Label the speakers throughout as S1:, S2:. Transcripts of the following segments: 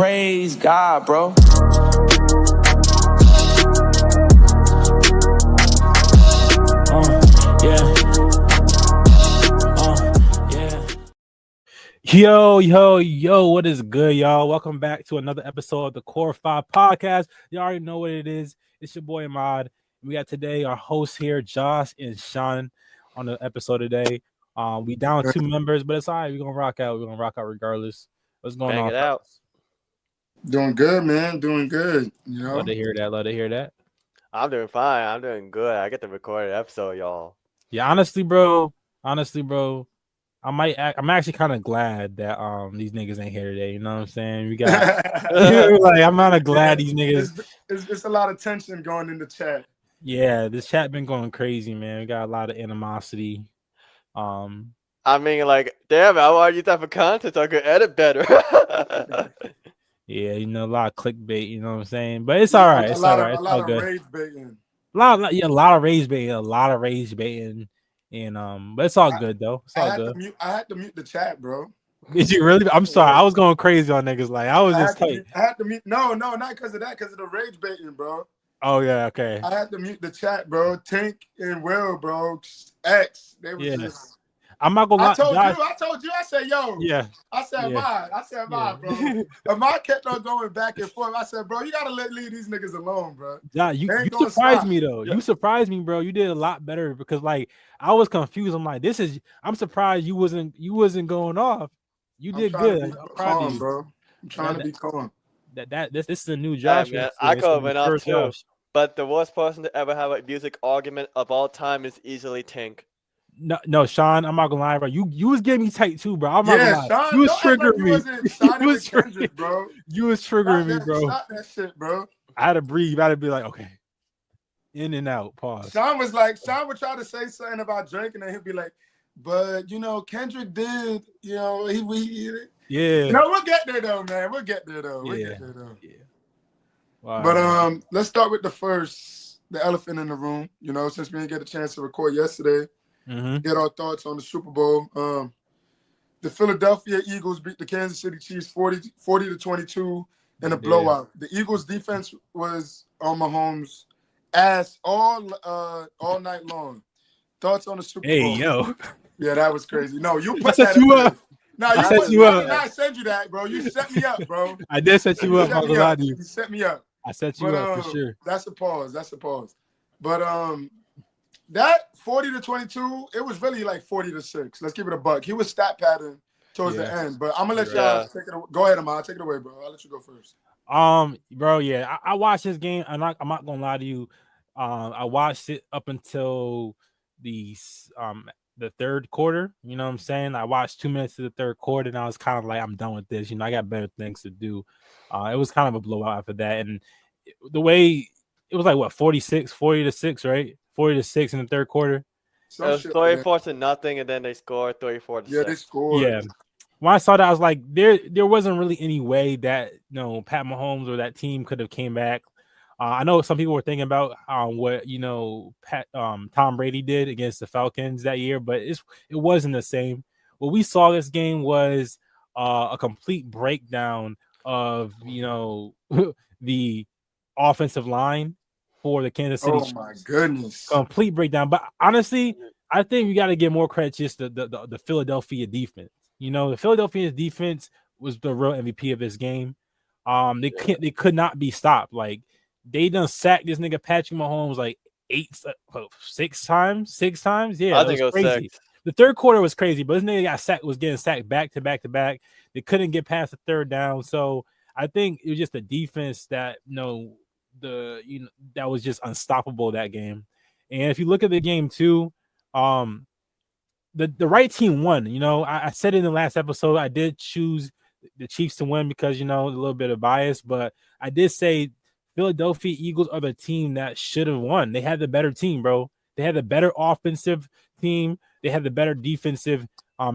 S1: Praise God, bro.
S2: Yo, what is good, y'all? Welcome back to another episode of the Core 5 podcast. You already know what it is. It's your boy Ahmad. We got today our hosts here, Josh and Sean, on the episode today. We down 2 members, but it's all right. We're gonna rock out. We're gonna rock out regardless. What's going on?
S3: It out.
S4: Doing good, man. Doing good. You know.
S2: Love to hear that.
S3: I'm doing fine. I'm doing good. I get to record an episode, y'all.
S2: Yeah, honestly, bro. I'm actually kind of glad that these niggas ain't here today. You know what I'm saying? We got I'm kind of glad these niggas.
S4: It's a lot of tension going in the chat.
S2: Yeah, this chat been going crazy, man. We got a lot of animosity.
S3: I mean, like, damn, I want you type of content so I could edit better.
S2: Yeah, a lot of clickbait. You know what I'm saying? But it's all right. It's all right.
S4: A lot of rage baiting.
S2: A lot of rage baiting. And but it's all good though. It's all good.
S4: I had to mute the chat, bro.
S2: Did you really? I'm sorry. I was going crazy on niggas. Like I was just tight.
S4: I had to mute. No, not because of that. Because of the rage baiting, bro.
S2: Oh yeah, okay.
S4: I had to mute the chat, bro. Tink and Will, bro. X. They were just.
S2: I'm not gonna lie.
S4: I told you. I said, yo.
S2: Yeah.
S4: I said, mine, bro. Ahmad kept on going back and forth. I said, bro, you gotta leave these niggas alone, bro.
S2: Yeah, you surprised me though. Yeah. You surprised me, bro. You did a lot better because like I was confused. I'm like, I'm surprised you wasn't going off. You did good. I'm proud of you,
S4: bro. I'm trying to be calm.
S2: This is a new Josh.
S3: Yeah, I could have went off too. But the worst person to ever have a music argument of all time is easily Tink.
S2: No, Sean, I'm not gonna lie, bro. You was getting me tight too, bro. I'm not gonna lie.
S4: Sean,
S2: you was triggering me.
S4: Bro.
S2: You was triggering me, bro.
S4: Stop that shit, bro.
S2: I had to breathe. I had to be like, okay, in and out. Pause.
S4: Sean would try to say something about Drake, and then he'd be like, "But Kendrick did. Yeah. We'll get there though, man. We'll get there though. Yeah. Wow. But let's start with the elephant in the room. Since we didn't get a chance to record yesterday. Get our thoughts on the Super Bowl. The Philadelphia Eagles beat the Kansas City Chiefs 40-22 in a blowout. The Eagles defense was on Mahomes' ass all night long. Thoughts on the Super Bowl?
S2: Hey, yo.
S4: Yeah, that was crazy. No, you put
S2: that you up.
S4: No, I set you up. I sent you that, bro. You set me up, bro.
S2: I did set you up.
S4: You set me up.
S2: I set you up for sure.
S4: That's a pause. But that 40-22, it was really like 40-6. Let's give it a buck. He was stat pattern towards the end, but I'm gonna let y'all take it. Go ahead, Ahmad. Take it away, bro. I'll let you go first.
S2: Bro, yeah, I watched this game. I'm not gonna lie to you. I watched it up until the third quarter. You know what I'm saying? I watched 2 minutes of the third quarter, and I was kind of like, I'm done with this. I got better things to do. It was kind of a blowout after that, and the way it was like 40-6, right? 40-6 in the third quarter.
S3: It was 34-0, and then they scored 34-6.
S4: Yeah, they scored.
S2: Yeah. When I saw that, I was like, there wasn't really any way that Pat Mahomes or that team could have came back. I know some people were thinking about what Tom Brady did against the Falcons that year, but it wasn't the same. What we saw this game was a complete breakdown of the offensive line for the Kansas City Chiefs.
S4: Oh my goodness.
S2: Complete breakdown. But honestly, I think we got to give more credit just to the Philadelphia defense. The Philadelphia defense was the real MVP of this game. They could not be stopped. Like they done sacked this nigga Patrick Mahomes like 6 times. Yeah,
S3: I think it was crazy. 6.
S2: The third quarter was crazy, but this nigga was getting sacked back to back to back. They couldn't get past the third down. So I think it was just a defense that that was just unstoppable that game. And if you look at the game too, the right team won. I said in the last episode I did choose the Chiefs to win because a little bit of bias, but I did say Philadelphia Eagles are the team that should have won. They had the better team, bro. They had the better offensive team. They had the better defensive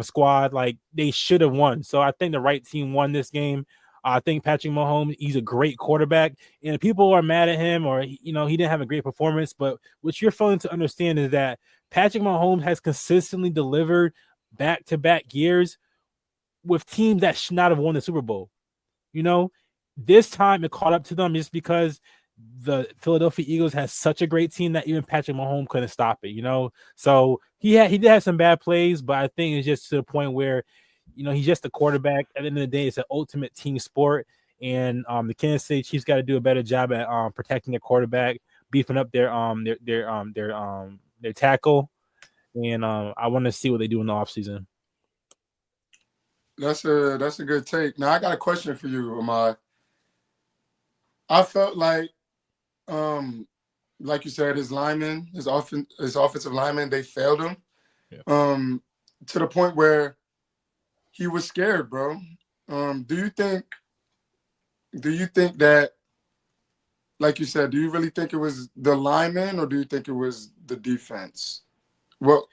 S2: squad. Like they should have won. So I think the right team won this game. I think Patrick Mahomes, he's a great quarterback, and people are mad at him or, he didn't have a great performance. But what you're failing to understand is that Patrick Mahomes has consistently delivered back-to-back years with teams that should not have won the Super Bowl. this time it caught up to them just because the Philadelphia Eagles has such a great team that even Patrick Mahomes couldn't stop it, So he did have some bad plays, but I think it's just to the point where, he's just a quarterback. At the end of the day, it's an ultimate team sport, and the Kansas City Chiefs got to do a better job at protecting their quarterback, beefing up their tackle, and I want to see what they do in the offseason.
S4: That's a good take. Now I got a question for you, Ahmad. I felt like you said, his offensive linemen, they failed him. Yeah. To the point where he was scared, bro. Do you think that, like you said, do you really think it was the linemen, or do you think it was the defense?
S2: Well,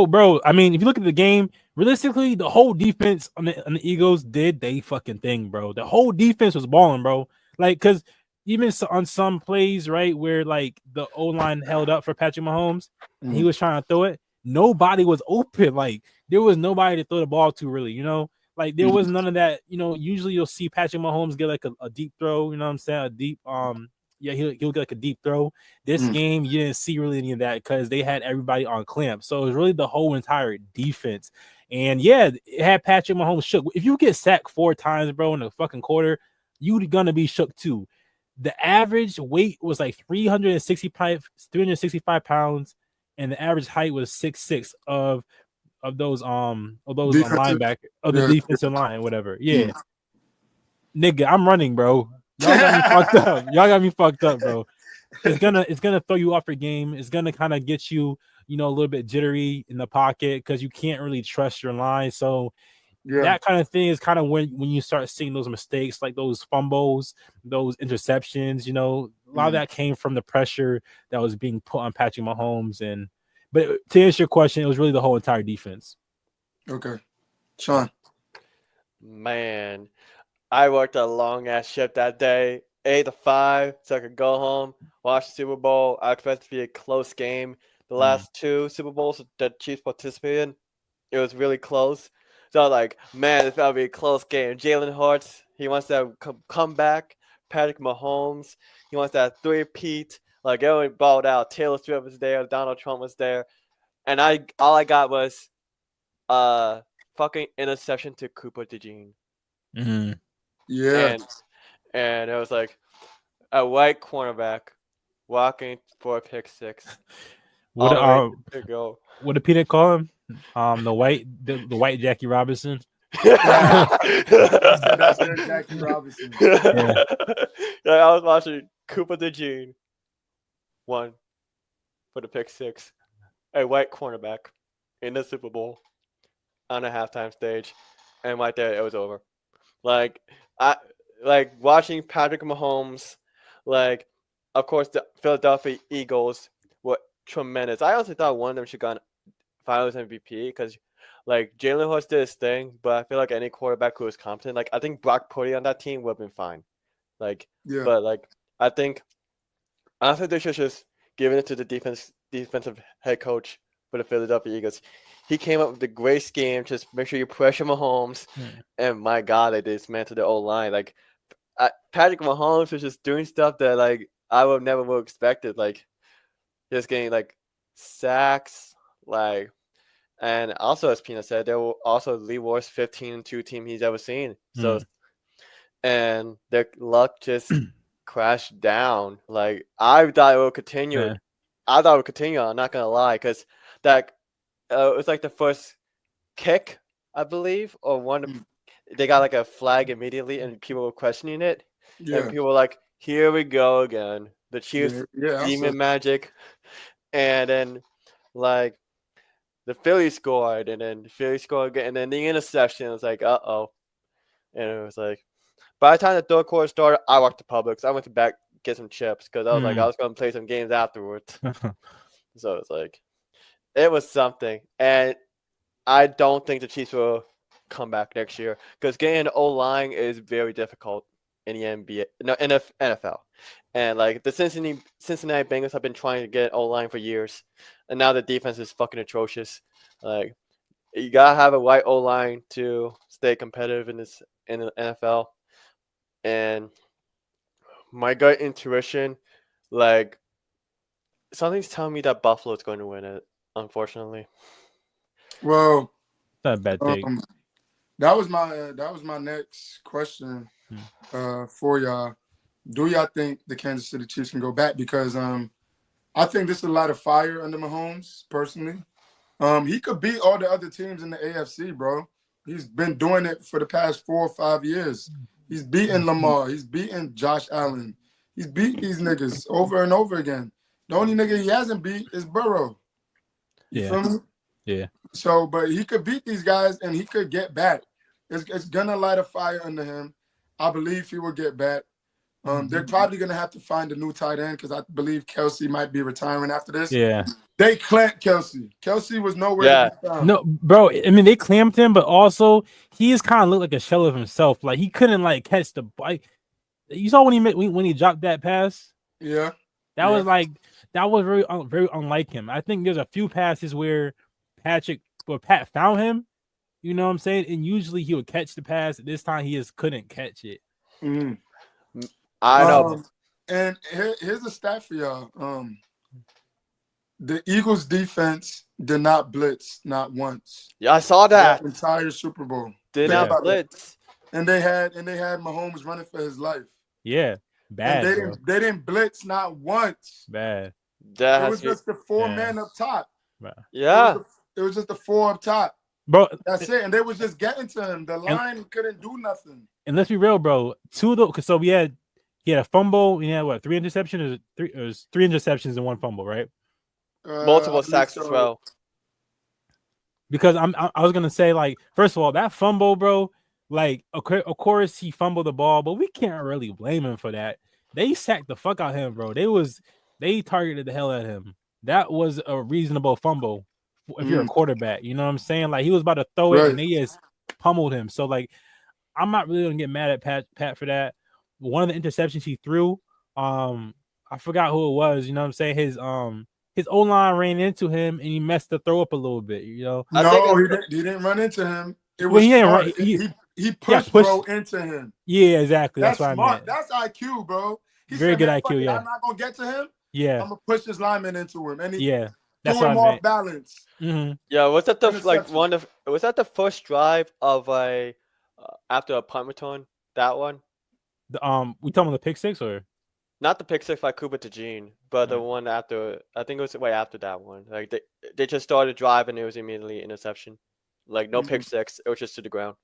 S2: bro, I mean, if you look at the game, realistically, the whole defense on the Eagles did they fucking thing, bro. The whole defense was balling, bro. Like, because even on some plays, right, where like the O-line held up for Patrick Mahomes, and he was trying to throw it, nobody was open. Like, there was nobody to throw the ball to, really, Like, there was none of that. Usually you'll see Patrick Mahomes get like a deep throw, you know what I'm saying? A deep he'll get like a deep throw. This game, you didn't see really any of that because they had everybody on clamp. So it was really the whole entire defense. And yeah, it had Patrick Mahomes shook. If you get sacked 4 times, bro, in the fucking quarter, you're gonna be shook too. The average weight was like 365 pounds, and the average height was 6'6" of those linebacker of the defensive line, whatever. Yeah. Nigga, I'm running, bro. Y'all got me fucked up. Y'all got me fucked up, bro. It's gonna throw you off your game. It's gonna kind of get you, a little bit jittery in the pocket because you can't really trust your line. So that kind of thing is kind of when you start seeing those mistakes, like those fumbles, those interceptions. A lot of that came from the pressure that was being put on Patrick Mahomes. But to answer your question, it was really the whole entire defense.
S4: Okay, Sean.
S3: Man, I worked a long ass shift that day, 8 to 5, so I could go home, watch the Super Bowl. I expect it to be a close game. The last 2 Super Bowls that Chiefs participated in, it was really close. So I was like, man, this will be a close game. Jalen Hurts, he wants to come back. Patrick Mahomes, he wants that 3-peat. Like, everyone balled out. Taylor Swift was there. Donald Trump was there. And all I got was fucking interception to Cooper DeJean.
S2: Mm-hmm.
S4: Yeah.
S3: And it was like a white cornerback walking for a pick 6.
S2: What did Peter call him? The white Jackie Robinson.
S4: That's good, Jackie Robinson.
S3: Yeah. I was watching Cooper DeJean 1 for the pick 6, a white cornerback in the Super Bowl on a halftime stage, and right there it was over. Like, I watching Patrick Mahomes. Like, of course, the Philadelphia Eagles were tremendous. I also thought one of them should have gone Finals MVP because, like, Jalen Hurts did his thing, but I feel like any quarterback who was competent, like, I think Brock Purdy on that team would have been fine. Like, yeah. But like, I think they should just give it to the defensive head coach for the Philadelphia Eagles. He came up with a great scheme. Just make sure you pressure Mahomes, and my God, they dismantled the O-line. Like, Patrick Mahomes was just doing stuff that, like, I would never have expected. Like, just getting like sacks, like. And also, as Pina said, they were also the worst 15-2 team he's ever seen. So, and their luck just crashed down. Like, I thought it would continue. Yeah. I thought it would continue. I'm not gonna lie, because that it was like the first kick, I believe, or one. They got like a flag immediately, and people were questioning it. Yeah. And people were like, "Here we go again, the Chiefs demon magic," and then like. The Phillies scored, and then the Phillies scored again, and then the interception was like, uh-oh. And it was like, by the time the third quarter started, I walked to Publix. I went to back get some chips because I was like, I was going to play some games afterwards. So it's like, it was something. And I don't think the Chiefs will come back next year because getting an O-line is very difficult in the NBA, no, in the NFL. And like the Cincinnati Bengals have been trying to get an O-line for years. And now the defense is fucking atrocious. Like, you gotta have a white O-line to stay competitive in the NFL. And my gut intuition, like, something's telling me that Buffalo's going to win it, unfortunately.
S4: Well,
S2: Not a bad take.
S4: That was my next question for y'all. Do y'all think the Kansas City Chiefs can go back? Because I think this is a lot of fire under Mahomes, personally. He could beat all the other teams in the AFC, bro. He's been doing it for the past 4 or 5 years. He's beaten Lamar. He's beaten Josh Allen. He's beat these niggas over and over again. The only nigga he hasn't beat is Burrow. You feel me?
S2: Yeah.
S4: So, but he could beat these guys and he could get back. It's gonna light a fire under him. I believe he will get back. They're probably gonna have to find a new tight end because I believe Kelsey might be retiring after this.
S2: Yeah.
S4: They clamped Kelsey. Kelsey was nowhere to be found.
S2: No, bro. I mean, they clamped him, but also he's kind of looked like a shell of himself. Like he couldn't like catch the bike. You saw when he dropped that pass.
S4: Yeah,
S2: that was very unlike him. I think there's a few passes where Pat found him. You know what I'm saying? And usually he would catch the pass. This time he just couldn't catch it.
S3: I know.
S4: And here's a stat for y'all. The Eagles defense did not blitz not once.
S3: Yeah, I saw that.
S4: Entire Super Bowl.
S3: Did not blitz.
S4: And they had Mahomes running for his life.
S2: Yeah. Bad.
S4: And they didn't blitz not once.
S2: Bad.
S4: It was just the 4 men up top.
S3: Yeah.
S4: It was just the 4 up top.
S2: Bro,
S4: that's it. And they was just getting to him. The line couldn't do nothing.
S2: And let's be real, bro. So he had a fumble. He had what, 3 interceptions? It was 3 interceptions and 1 fumble, right?
S3: Multiple sacks as well.
S2: Because I was gonna say, like, first of all, that fumble, bro. Like, of course he fumbled the ball, but we can't really blame him for that. They sacked the fuck out of him, bro. They targeted the hell out of him. That was a reasonable fumble if you're a quarterback. You know what I'm saying? Like, he was about to throw it and they just pummeled him. So, like, I'm not really gonna get mad at Pat for that. One of the interceptions he threw, I forgot who it was. You know what I'm saying? His O-line ran into him and he messed the throw up a little bit. You know?
S4: He didn't run into him. It was he pushed bro into him.
S2: Yeah, exactly. That's what
S4: smart.
S2: I meant.
S4: That's IQ, bro.
S2: Very good IQ. Yeah,
S4: I'm not gonna get to him.
S2: Yeah,
S4: I'm gonna push this lineman into him, and he
S2: that's
S4: threw him off balance.
S3: Yeah, was that was that the first drive of after a punt return? That one.
S2: We talking about the pick six or
S3: not the pick six by Cooper DeJean, but the one after. I think it was way after that one. Like they just started driving, and it was immediately interception. Like no pick six, it was just to the ground.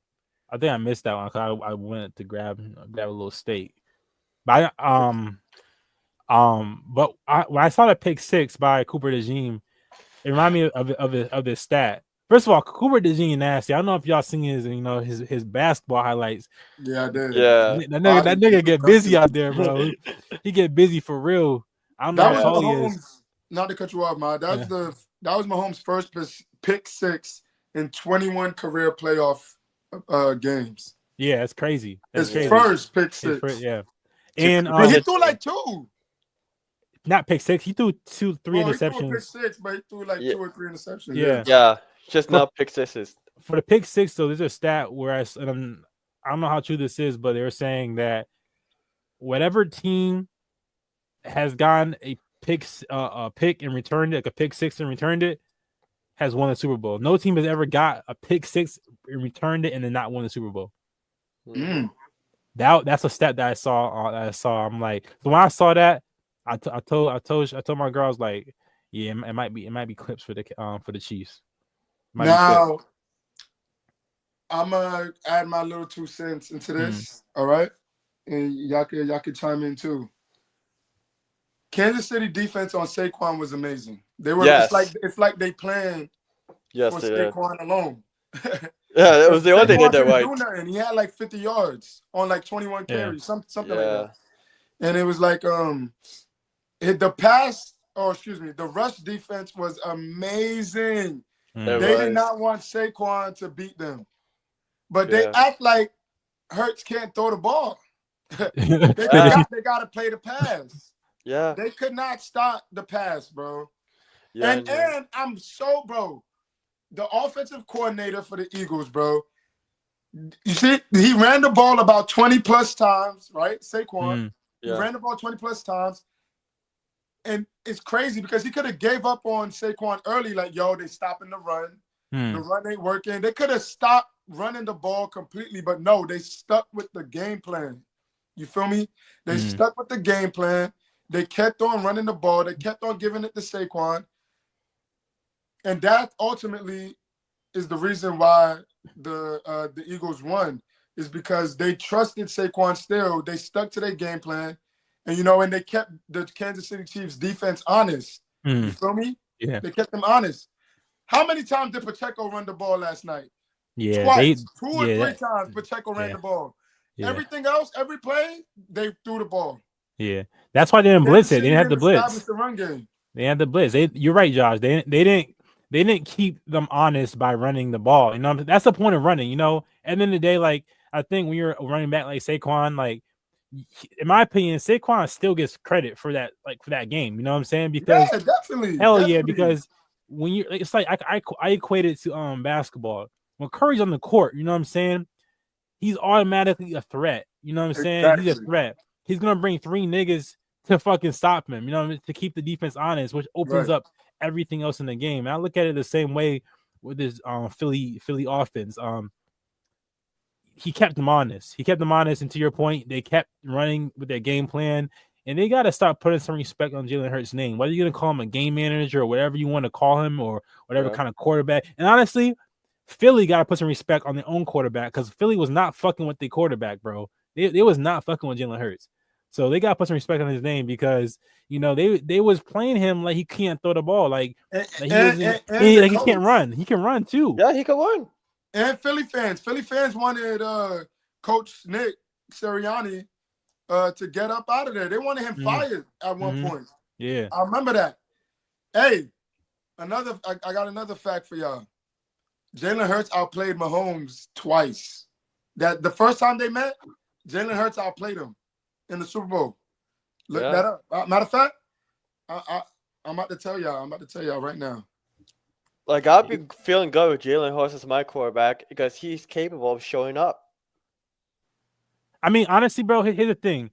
S2: I think I missed that one because I went to grab a little steak. But when I saw that pick six by Cooper DeJean, it reminded me of this stat. First of all, Cooper DeJean nasty. I don't know if y'all seen his basketball highlights.
S4: Yeah, I did.
S3: Yeah,
S2: that nigga get busy out there, bro. He get busy for real. I don't know how tall he is.
S4: Not to cut you off, man. That was Mahomes' first pick six in 21 career playoff games.
S2: Yeah, it's crazy.
S4: His first pick six.
S2: And
S4: he threw like 2.
S2: Not pick six. He threw 2-3 interceptions.
S4: He threw pick six, but he threw like 2 or 3 interceptions.
S3: Yeah. Just not pick sixes.
S2: For the pick six, though, there's a stat where I don't know how true this is, but they're saying that whatever team has gotten a pick and returned it, like a pick six and returned it, has won the Super Bowl. No team has ever got a pick six and returned it and then not won the Super Bowl. That's a stat that I saw. I'm like, so when I saw that, I told my girls, like, yeah, it might be clips for the Chiefs.
S4: Now, I'm gonna add my little 2 cents into this. All right, and y'all could chime in too. Kansas City defense on Saquon was amazing. They were it's like they planned for Saquon alone.
S3: Yeah, it was the only thing they did right.
S4: And he had like 50 yards on like 21 carries, something like that. And it was like the rush defense was amazing. They did not want Saquon to beat them. But they act like Hurts can't throw the ball. they got to play the pass.
S3: Yeah.
S4: They could not stop the pass, bro.
S3: Yeah,
S4: and I'm so, bro, the offensive coordinator for the Eagles, bro, You see, he ran the ball about 20 plus times, right? Saquon. He ran the ball 20 plus times. And it's crazy because he could have gave up on Saquon early, like, yo, they stopping the run. The run ain't working. They could have stopped running the ball completely, but no, they stuck with the game plan. You feel me? They stuck with the game plan. They kept on running the ball. They kept on giving it to Saquon. And that ultimately is the reason why the Eagles won, is because they trusted Saquon still. They stuck to their game plan. And, and they kept the Kansas City Chiefs defense honest. You feel me?
S2: Yeah.
S4: They kept them honest. How many times did Pacheco run the ball last night?
S2: Yeah.
S4: Twice. 2 or 3 times Pacheco ran the ball.
S2: Yeah.
S4: Everything else, every play, they threw the ball.
S2: Yeah. That's why they didn't blitz it. They didn't have the blitz.
S4: The run game.
S2: They had the blitz. You're right, Josh. They didn't keep them honest by running the ball. That's the point of running, And then the day, like, I think when you're running back like Saquon, like, in my opinion, Saquon still gets credit for that, like, for that game. You know what I'm saying? Because
S4: definitely.
S2: Yeah, because when it's like I equate it to basketball. When Curry's on the court, you know what I'm saying? He's automatically a threat. You know what I'm saying?
S4: Exactly.
S2: He's a threat. He's gonna bring 3 niggas to fucking stop him. You know what I mean? To keep the defense honest, which opens up everything else in the game. And I look at it the same way with this Philly offense. He kept them honest. And to your point, they kept running with their game plan. And they got to start putting some respect on Jalen Hurts' name. Whether you're going to call him a game manager or whatever you want to call him, or whatever kind of quarterback. And honestly, Philly got to put some respect on their own quarterback, because Philly was not fucking with their quarterback, bro. They was not fucking with Jalen Hurts. So they got to put some respect on his name, because, they was playing him like he can't throw the ball. Like, he can't run. He can run, too.
S3: Yeah, he can run.
S4: And Philly fans wanted Coach Nick Sirianni to get up out of there. They wanted him fired at one point.
S2: Yeah,
S4: I remember that. Hey, I got another fact for y'all. Jalen Hurts outplayed Mahomes twice. That the first time they met, Jalen Hurts outplayed him in the Super Bowl. Look that up. Matter of fact, I'm about to tell y'all. I'm about to tell y'all right now.
S3: Like, I'll be feeling good with Jalen Hurts as my quarterback, because he's capable of showing up.
S2: I mean, honestly, bro, here's the thing.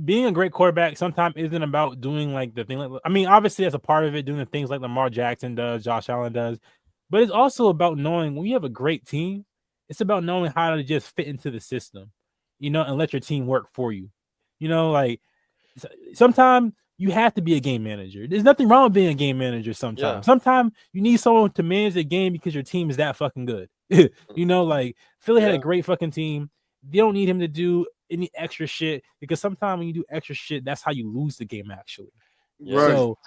S2: Being a great quarterback sometimes isn't about doing like the thing. I mean, obviously, as a part of it, doing the things like Lamar Jackson does, Josh Allen does. But it's also about knowing when you have a great team, it's about knowing how to just fit into the system, and let your team work for you. Like, sometimes you have to be a game manager. There's nothing wrong with being a game manager sometimes. Yeah. Sometimes you need someone to manage the game because your team is that fucking good. Like, Philly had a great fucking team. They don't need him to do any extra shit, because sometimes when you do extra shit, that's how you lose the game, actually.
S3: Right.
S2: So,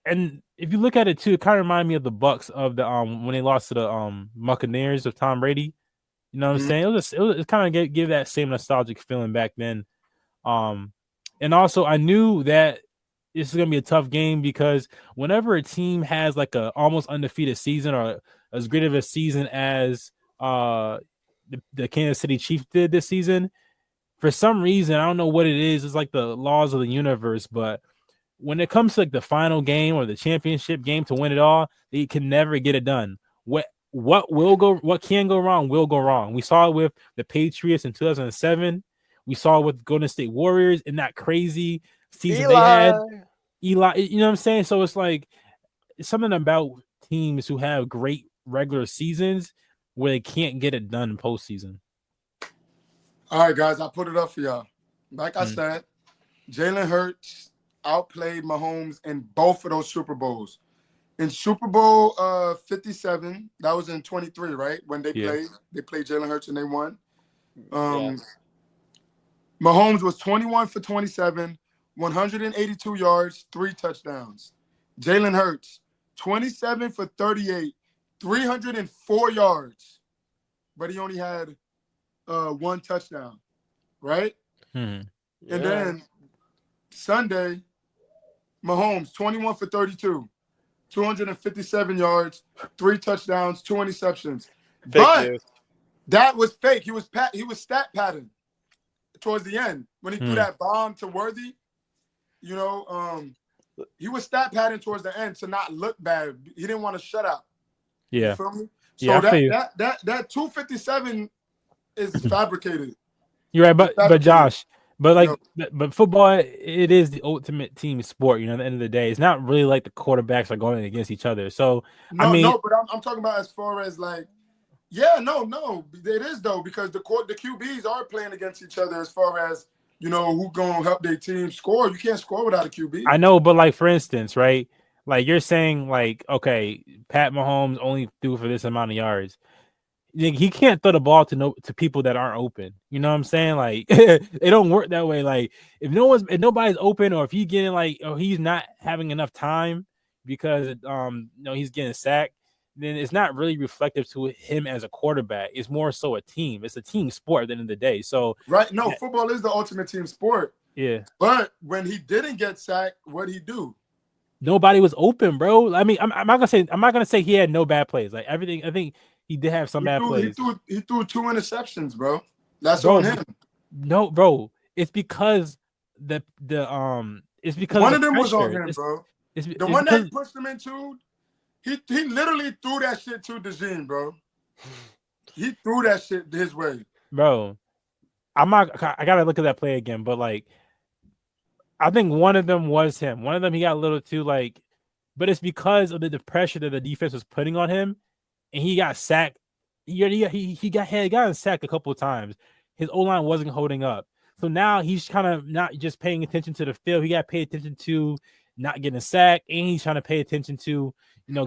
S2: and if you look at it too, it kind of reminded me of the Bucks of the when they lost to the Buccaneers of Tom Brady. You know what I'm saying? It was kind of give that same nostalgic feeling back then. And also I knew that this is gonna be a tough game, because whenever a team has like a almost undefeated season, or as great of a season as the Kansas City Chiefs did this season, for some reason, I don't know what it is. It's like the laws of the universe, but when it comes to like the final game or the championship game to win it all, they can never get it done. What can go wrong will go wrong. We saw it with the Patriots in 2007. We saw it with Golden State Warriors in that crazy season they had. Eli, you know what I'm saying? So it's like, it's something about teams who have great regular seasons where they can't get it done in postseason.
S4: All right, guys, I put it up for y'all. Like I said, Jalen Hurts outplayed Mahomes in both of those Super Bowls. In Super Bowl 57, that was in 23, right? When they played Jalen Hurts and they won. Mahomes was 21 for 27, 182 yards, 3 touchdowns. Jalen Hurts, 27 for 38, 304 yards, but he only had 1 touchdown, right? And then Sunday, Mahomes, 21 for 32, 257 yards, 3 touchdowns, 2 interceptions. But that was fake. He was stat padding towards the end when he threw that bomb to Worthy. He was stat padding towards the end to not look bad. He didn't want to shut out.
S2: Yeah.
S4: You feel me? So
S2: Yeah,
S4: that 257 is fabricated.
S2: You're right, but Josh, but like,
S4: Yo.
S2: but football, it is the ultimate team sport. You know, at the end of the day, it's not really like the quarterbacks are going against each other. So
S4: No, but I'm talking about as far as like, no, it is though, because the QBs are playing against each other as far as, you know, who gonna help their team score. You can't score without a QB.
S2: I know, but like, for instance, right? Like, you're saying, like, okay, Pat Mahomes only threw for this amount of yards. He can't throw the ball to people that aren't open. You know what I'm saying? Like, it don't work that way. Like, if nobody's open, or if he's getting or he's not having enough time because he's getting sacked, then it's not really reflective to him as a quarterback. It's more so a team. It's a team sport at the end of the day. So
S4: football is the ultimate team sport.
S2: Yeah.
S4: But when he didn't get sacked, what'd he do?
S2: Nobody was open, bro. I mean, I'm not gonna say he had no bad plays. Like, everything, I think he did have some bad plays.
S4: He threw 2 interceptions, bro. That's on him.
S2: No, bro. It's because it's because
S4: one of them was on him, bro.
S2: It's
S4: the one that pushed him into, he literally threw that shit to Dejin, bro. He threw that shit his way,
S2: bro. I gotta look at that play again, but like, I think one of them was him. One of them, he got a little too but it's because of the pressure that the defense was putting on him, and he got sacked. He got sacked a couple of times. His O-line wasn't holding up, so now he's kind of not just paying attention to the field. He got to pay attention to not getting sacked, and he's trying to pay attention to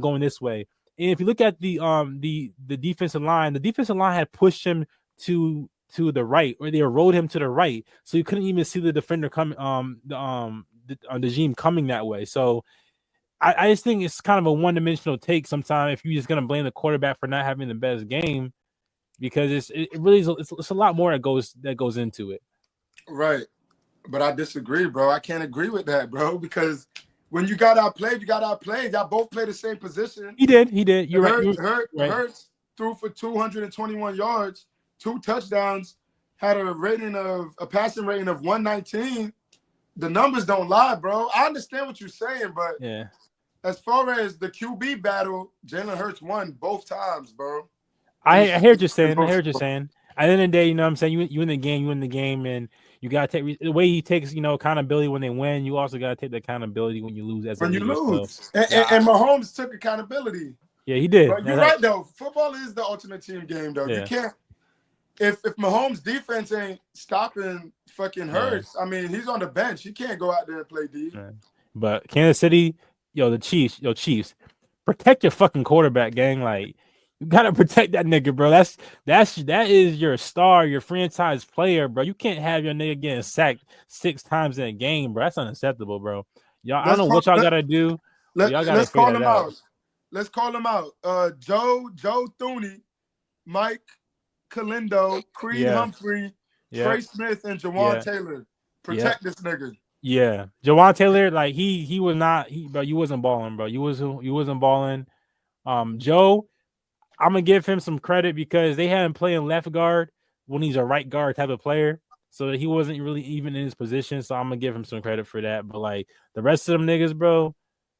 S2: going this way. And if you look at the defensive line, had pushed him to the right, or they rolled him to the right, so you couldn't even see the defender coming, the Dejin coming that way. So I just think it's kind of a one-dimensional take sometimes if you're just gonna blame the quarterback for not having the best game, because it really is it's a lot more that goes into it.
S4: Right, but I disagree, bro. I can't agree with that, bro, because when you got outplayed, you got outplayed. Y'all both play the same position.
S2: He did. You're
S4: right.
S2: Right.
S4: Hurts threw for 221 yards. 2 touchdowns, had a passing rating of 119. The numbers don't lie, bro. I understand what you're saying, but as far as the QB battle, Jalen Hurts won both times, bro.
S2: I hear what you're saying. At the end of the day, you know what I'm saying? You win the game, and you gotta take the way he takes, accountability when they win. You also gotta take the accountability when you lose.
S4: When you lose, and Mahomes took accountability.
S2: Yeah, he did.
S4: But you're right though. Football is the ultimate team game, though. You can't. If Mahomes' defense ain't stopping fucking Hurts, I mean, he's on the bench. He can't go out there and play D.
S2: But Kansas City, the Chiefs, protect your fucking quarterback, gang. Like, you gotta protect that nigga, bro. That is your star, your franchise player, bro. You can't have your nigga getting sacked 6 times in a game, bro. That's unacceptable, bro. Y'all, I don't know what y'all gotta do.
S4: Let's call him out. Let's call him out. Joe Thuney, Mike Calindo, Creed Humphrey, Trey Smith, and Jawan Taylor. Protect this nigga.
S2: Yeah, Jawan Taylor, like he was not. Bro, you wasn't balling, bro. You wasn't balling. Joe, I'm gonna give him some credit because they had him playing left guard when he's a right guard type of player, so he wasn't really even in his position. So I'm gonna give him some credit for that. But like the rest of them niggas, bro,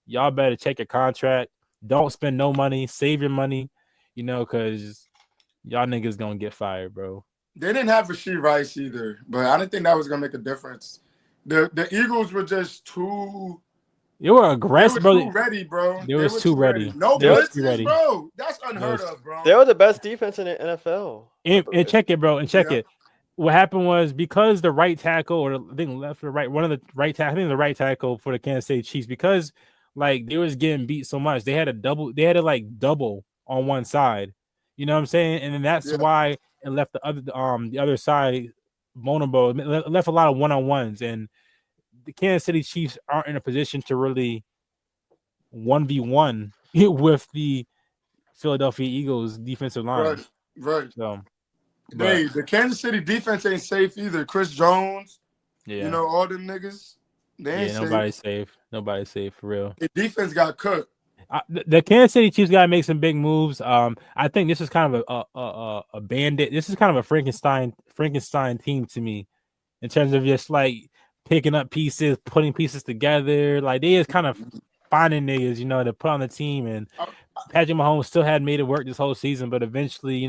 S2: y'all better check your contract. Don't spend no money. Save your money, because y'all niggas gonna get fired, bro.
S4: They didn't have Rashee Rice either, but I didn't think that was gonna make a difference. The Eagles were just too.
S2: They were aggressive,
S4: bro. Too ready, bro.
S2: They were too ready.
S4: No blitzes, bro. That's unheard of, bro.
S3: They were the best defense in the NFL.
S2: And check it, bro. And check it. What happened was because the right tackle, or I think left or right, one of the right tackle, I think the right tackle for the Kansas City Chiefs, because like they was getting beat so much, they had to double on one side. You know what I'm saying? And then that's why it left the other side vulnerable. It left a lot of one-on-ones, and the Kansas City Chiefs aren't in a position to really 1v1 with the Philadelphia Eagles defensive line.
S4: Right.
S2: So,
S4: the Kansas City defense ain't safe either. Chris Jones, all them niggas, they ain't safe.
S2: Nobody's safe for real.
S4: The defense got cooked.
S2: The Kansas City Chiefs got to make some big moves. I think this is kind of a bandit. This is kind of a Frankenstein team to me, in terms of just like picking up pieces, putting pieces together. Like they just kind of finding niggas, to put on the team. And Patrick Mahomes still had made it work this whole season, but eventually,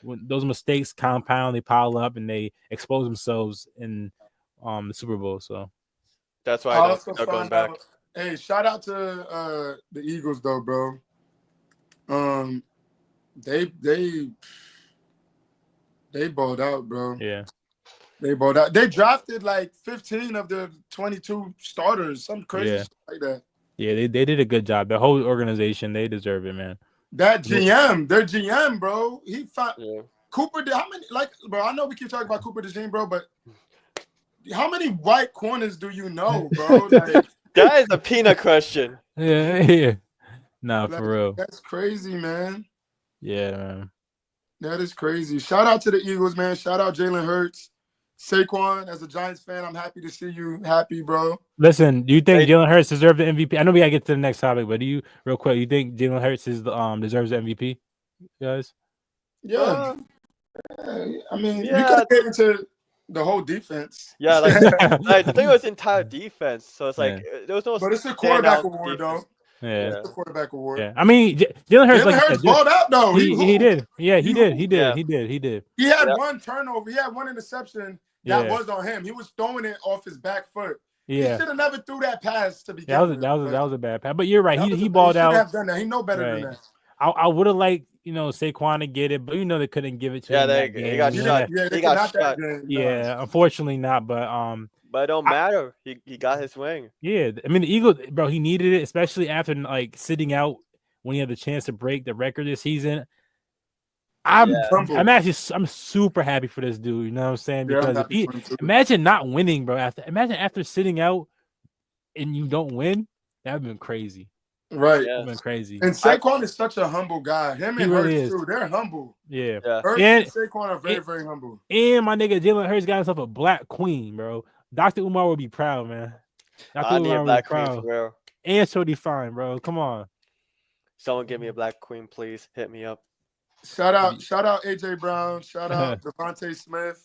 S2: when those mistakes compound, they pile up and they expose themselves in the Super Bowl. So
S3: that's why they're going back.
S4: Hey, shout out to the Eagles though, bro. They balled out, bro.
S2: Yeah.
S4: They balled out. They drafted like 15 of the 22 starters, some crazy shit like that.
S2: Yeah, they did a good job. The whole organization, they deserve it, man.
S4: That GM, their GM, bro. He found Cooper. How many? Like, bro, I know we keep talking about Cooper DeJean, bro, but how many white corners do you know, bro? Like,
S3: that is a peanut question.
S2: Yeah. Nah, for real.
S4: That's crazy, man.
S2: Yeah, man.
S4: That is crazy. Shout out to the Eagles, man. Shout out Jalen Hurts. Saquon, as a Giants fan, I'm happy to see you happy, bro.
S2: Listen, do you think Jalen Hurts deserves the MVP? I know we gotta get to the next topic, but you think Jalen Hurts deserves the MVP, guys?
S4: Yeah. I mean, we could get into the whole defense.
S3: Yeah, like the thing was entire defense. So it's like there was no.
S4: But it's a quarterback award, though.
S2: Yeah,
S4: it's a quarterback award.
S2: Yeah, I mean, Jalen Hurts
S4: balled out though.
S2: He did. Yeah, he did. He did. He
S4: had one turnover. He had one interception that was on him. He was throwing it off his back foot.
S2: Yeah,
S4: he should have never threw that pass to begin with.
S2: That was a bad pass. But you're right. He balled out.
S4: He have done that. He know better than that.
S2: I would have liked Saquon to get it, but they couldn't give it to him.
S3: He got shot.
S4: He got shot.
S2: Yeah, unfortunately not. But
S3: it don't matter. He got his wing.
S2: Yeah, I mean the Eagles, bro. He needed it, especially after sitting out when he had the chance to break the record this season. I'm super happy for this dude. You know what I'm saying? Because imagine not winning, bro. After sitting out and you don't win, that'd been crazy.
S4: Right,
S2: that'd been crazy.
S4: And Saquon is such a humble guy. Him and Hurts too. They're humble.
S2: Yeah.
S4: Hurts and Saquon are very, very humble.
S2: And my nigga Jalen Hurts got himself a black queen, bro. Dr. Umar would be proud, man.
S3: I need a black queen for real.
S2: And so fine, bro. Come on.
S3: Someone give me a black queen, please. Hit me up.
S4: Shout out AJ Brown. Shout out Devontae Smith.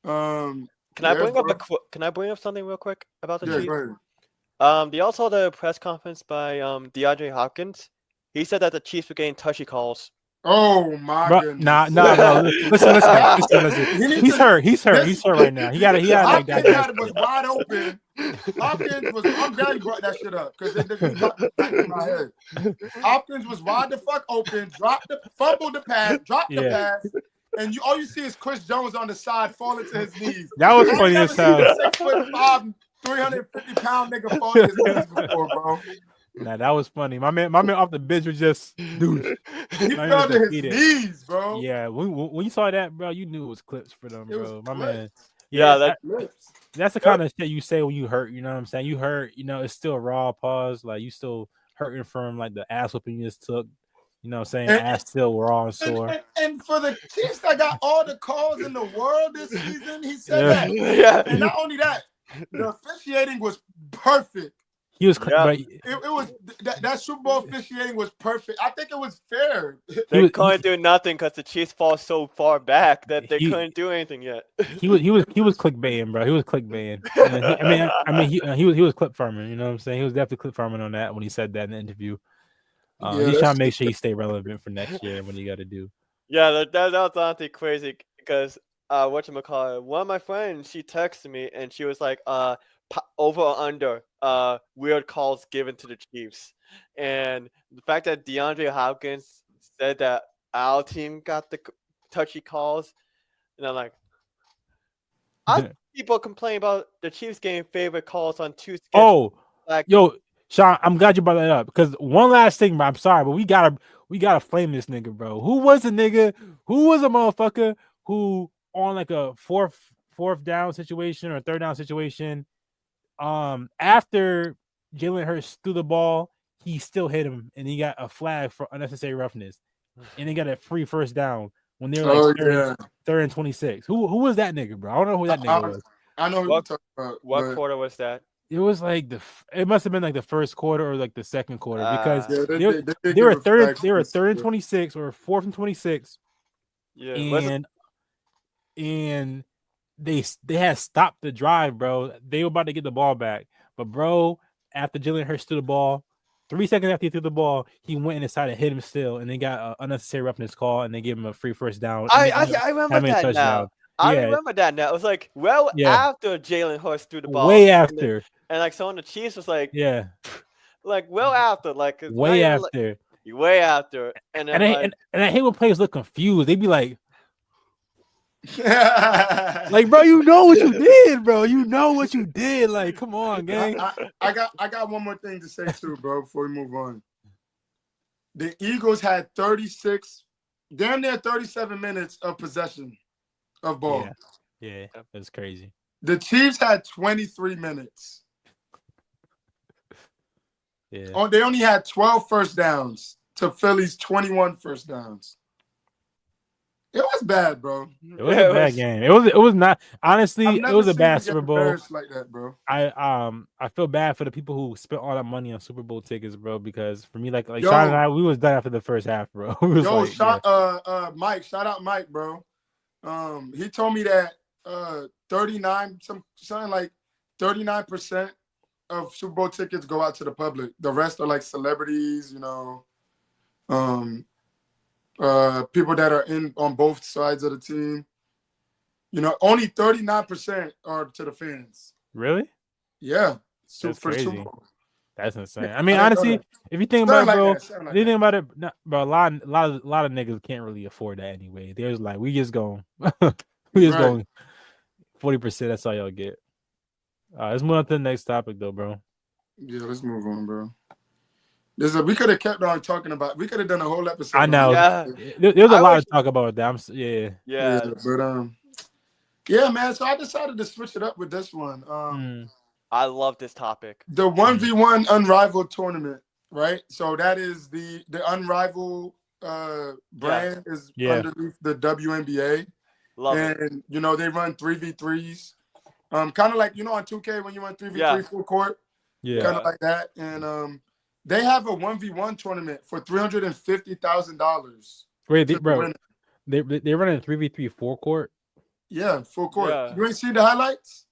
S3: Can I bring up something real quick about the Chiefs?
S4: Go ahead.
S3: They also had a press conference by DeAndre Hopkins. He said that the Chiefs were getting touchy calls.
S4: Oh my goodness!
S2: Nah. Listen. He's hurt right now. He got
S4: like that. Was wide open. Hopkins was. I'm glad you brought that shit up because it got back in my head. Hopkins was wide the fuck open. Fumbled the pass. Dropped the pass. And all you see is Chris Jones on the side falling to his knees.
S2: That was funny as hell.
S4: 6'5", 350-pound nigga falling to his knees before, bro.
S2: Nah, that was funny. My man off the bench was just dude.
S4: He fell to his knees, bro.
S2: Yeah, when you saw that, bro, you knew it was clips for them, bro. My man.
S3: Yeah,
S2: that's the kind of shit you say when you hurt. You know what I'm saying? You hurt. It's still raw. Pause. Like you still hurting from like the ass whooping you just took. You know what I'm saying? Ass still raw and sore.
S4: And for the Chiefs that got all the calls in the world this season, he said that.
S3: Yeah.
S4: And not only that, the officiating was perfect.
S2: He was
S4: it was that Super Bowl officiating was perfect. I think it was fair.
S3: They couldn't do nothing because the Chiefs fall so far back that they couldn't do anything yet.
S2: He was clickbaiting, bro. He was clickbaiting. He was clip farming. You know what I'm saying? He was definitely clip farming on that when he said that in the interview. He's trying to make sure he stay relevant for next year and what he got to do.
S3: Yeah, that was honestly crazy because whatchamacallit, one of my friends, she texted me and she was like, over or under weird calls given to the Chiefs. And the fact that DeAndre Hopkins said that our team got the touchy calls, and I'm like, people complain about the Chiefs getting favorite calls on two schedules.
S2: Yo, Sean, I'm glad you brought that up because one last thing, but I'm sorry, but we gotta flame this nigga, bro. Who was a motherfucker who on like a fourth down situation or third down situation, after Jalen Hurts threw the ball, he still hit him and he got a flag for unnecessary roughness, and he got a free first down when they were like third and 26. Who was that nigga, bro? I don't know who that nigga was.
S4: I know who you're talking about.
S3: What quarter was that?
S2: It was like it must have been like the first quarter or like the second quarter because they were third and 26 or fourth and 26. Yeah, and they had stopped the drive, bro. They were about to get the ball back, but bro, after Jalen Hurts threw the ball, 3 seconds after he threw the ball, he went and decided to hit him still, and they got an unnecessary roughness call, and they gave him a free first down.
S3: I remember that now. I remember that now. It was like after Jalen Hurts threw the ball.
S2: Way after.
S3: And like someone on the Chiefs was like,
S2: yeah.
S3: Like after. Like
S2: way after.
S3: Way after. And
S2: I hate when players look confused. They be like, like, bro, you know what you did, bro. You know what you did. Like, come on, gang.
S4: I got one more thing to say too, bro, before we move on. The Eagles had damn near 37 minutes of possession of ball.
S2: Yeah, that's crazy.
S4: The Chiefs had 23 minutes.
S2: Yeah.
S4: They only had 12 first downs to Philly's 21 first downs. It was bad, bro.
S2: It was a bad game. It was not, honestly, it was a bad Super Bowl.
S4: Like that, bro.
S2: I feel bad for the people who spent all that money on Super Bowl tickets, bro, because for me, like Sean and I, we was done after the first half, bro.
S4: Mike, shout out Mike, bro. He told me that 39% of Super Bowl tickets go out to the public. The rest are like celebrities, people that are on both sides of the team. Only 39% are to the fans.
S2: Really?
S4: Yeah.
S2: That's crazy. That's insane. I mean, honestly, if you think about it, bro, bro, a lot of niggas can't really afford that anyway. There's like, we just going 40%. That's all y'all get. Let's move on to the next topic, though, bro.
S4: Yeah, let's move on, bro. We could have kept on talking about. We could have done a whole episode.
S2: I know.
S3: Yeah.
S2: There's a lot to talk about with that.
S3: Yeah.
S4: But yeah, man. So I decided to switch it up with this one.
S3: I love this topic.
S4: The 1v1 Unrivaled tournament, right? So that is the Unrivaled brand is underneath the WNBA.
S3: Love it.
S4: And they run 3v3s. Kind of like on 2K when you run 3v3 full court.
S2: Yeah.
S4: Kind of like that. And they have a 1v1 tournament for $350,000.
S2: Wait, they're running 3v3 full court?
S4: Yeah, full court.
S3: Yeah.
S4: You ain't see the highlights?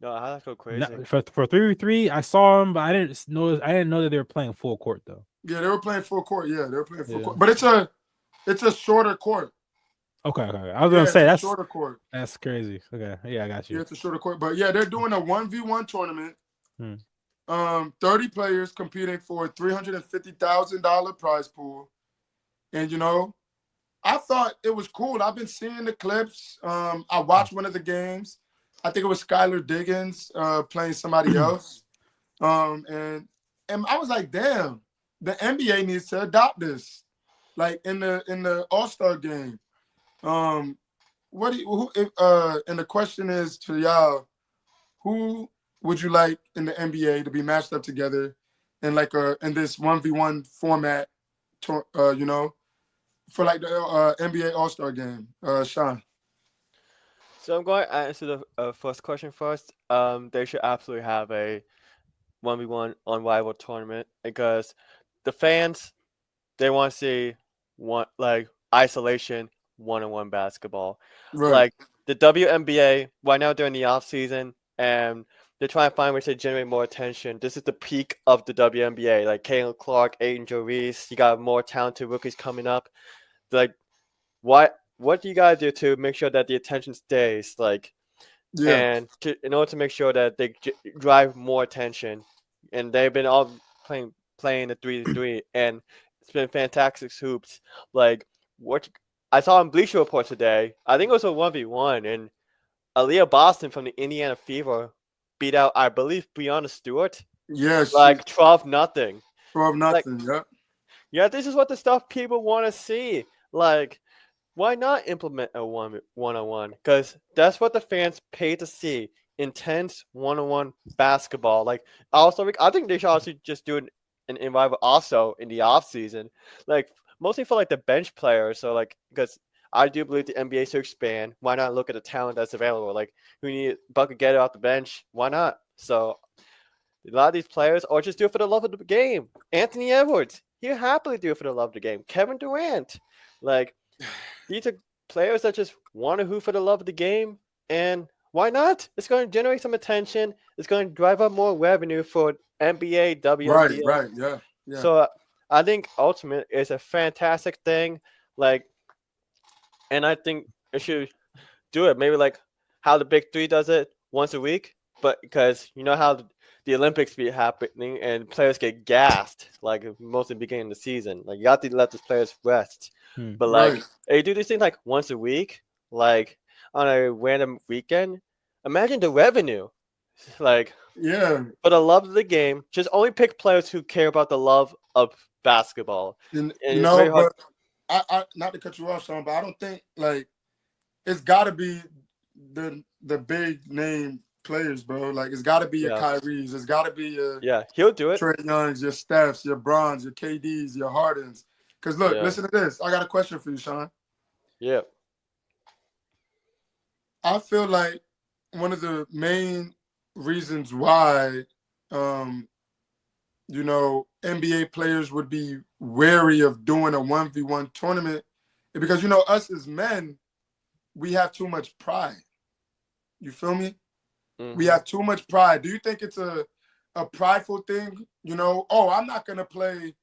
S3: No, highlights go crazy.
S2: No, for 3v3, I saw them, but I didn't know that they were playing full court though.
S4: Yeah, they were playing full court. Yeah, they were playing full court. But it's a shorter court.
S2: Okay. I was gonna say that's
S4: shorter court.
S2: That's crazy. Okay, yeah, I got you.
S4: Yeah, it's a shorter court, but yeah, they're doing a 1v1 tournament. 30 players competing for a $350,000 prize pool, and I thought it was cool. I've been seeing the clips. I watched one of the games. I think it was Skylar Diggins playing somebody else, and I was like, damn, the NBA needs to adopt this, like in the All-Star game. And the question is to y'all, who would you like in the NBA to be matched up together in in this 1v1 format, for like the NBA All-Star game? Sean.
S3: So I'm going to answer the first question first. They should absolutely have a 1v1 Unrivaled tournament because the fans, they want to see isolation, one-on-one basketball.
S4: Right.
S3: Like the WNBA right now during the off season, and they're trying to find ways to generate more attention. This is the peak of the WNBA. Like Caitlin Clark, Angel Reese, you got more talented rookies coming up. Like, what do you gotta do to make sure that the attention stays? And in order to make sure that they drive more attention, and they've been all playing the 3-3, and it's been fantastic hoops. Like what I saw on Bleacher Report today, I think it was a 1v1, and Aaliyah Boston from the Indiana Fever beat out, I believe, Breanna Stewart.
S4: Yes.
S3: 12-0.
S4: 12-0. Yep.
S3: Yeah, this is what the stuff people want to see. Like, why not implement a one-on-one? Because that's what the fans pay to see. Intense one-on-one basketball. Like, also, I think they should also just do an revival also in the off season. Like, mostly for the bench players. So because I do believe the NBA should expand. Why not look at the talent that's available? Like, who need bucket getter off the bench? Why not? So a lot of these players, or just do it for the love of the game. Anthony Edwards, he'll happily do it for the love of the game. Kevin Durant, these are players that just want to hoop for the love of the game, and why not? It's going to generate some attention. It's going to drive up more revenue for NBA, WNBA.
S4: Right, yeah.
S3: So I think Ultimate is a fantastic thing. Like, and I think it should do it. Maybe like how the Big Three does it once a week, but because you know how the Olympics be happening and players get gassed, like mostly beginning of the season. Like you have to let the players rest. But like, they do these things like once a week, like on a random weekend. Imagine the revenue. Like, for the love of the game, just only pick players who care about the love of basketball.
S4: And but I not to cut you off, Sean, but I don't think like it's got to be the big name players, bro. Like it's got to be your Kyries, it's got to be your
S3: he'll do it.
S4: Trae Youngs, your Stephs, your Brons, your KDs, your Hardens. Because look, listen to this. I got a question for you, Sean.
S3: Yeah.
S4: I feel like one of the main reasons why, NBA players would be wary of doing a 1v1 tournament is because, us as men, we have too much pride. You feel me? Mm-hmm. We have too much pride. Do you think it's a prideful thing? I'm not going to play,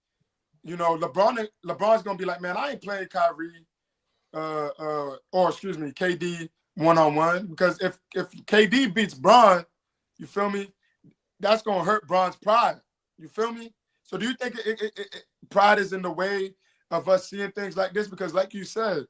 S4: LeBron's going to be like, man, I ain't playing Kyrie KD one-on-one, because if KD beats Bron, you feel me, that's gonna hurt Bron's pride. You feel me? So do you think pride is in the way of us seeing things like this? Because like you said,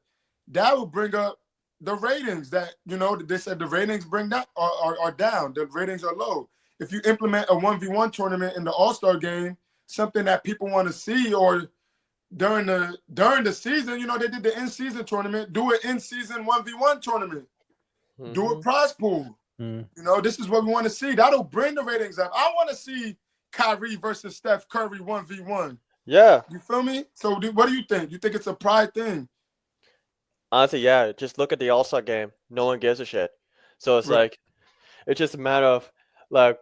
S4: that will bring up the ratings that, they said the ratings bring that are down. The ratings are low. If you implement a 1v1 tournament in the All-Star game, something that people want to see, or during the season, they did the in-season tournament, do an in-season 1v1 tournament. Mm-hmm. Do a prize pool. Mm-hmm. This is what we want to see. That'll bring the ratings up. I want to see Kyrie versus Steph Curry 1v1.
S3: Yeah.
S4: You feel me? So what do you think? You think it's a pride thing?
S3: Honestly, yeah. Just look at the All-Star game. No one gives a shit. So it's like, it's just a matter of like,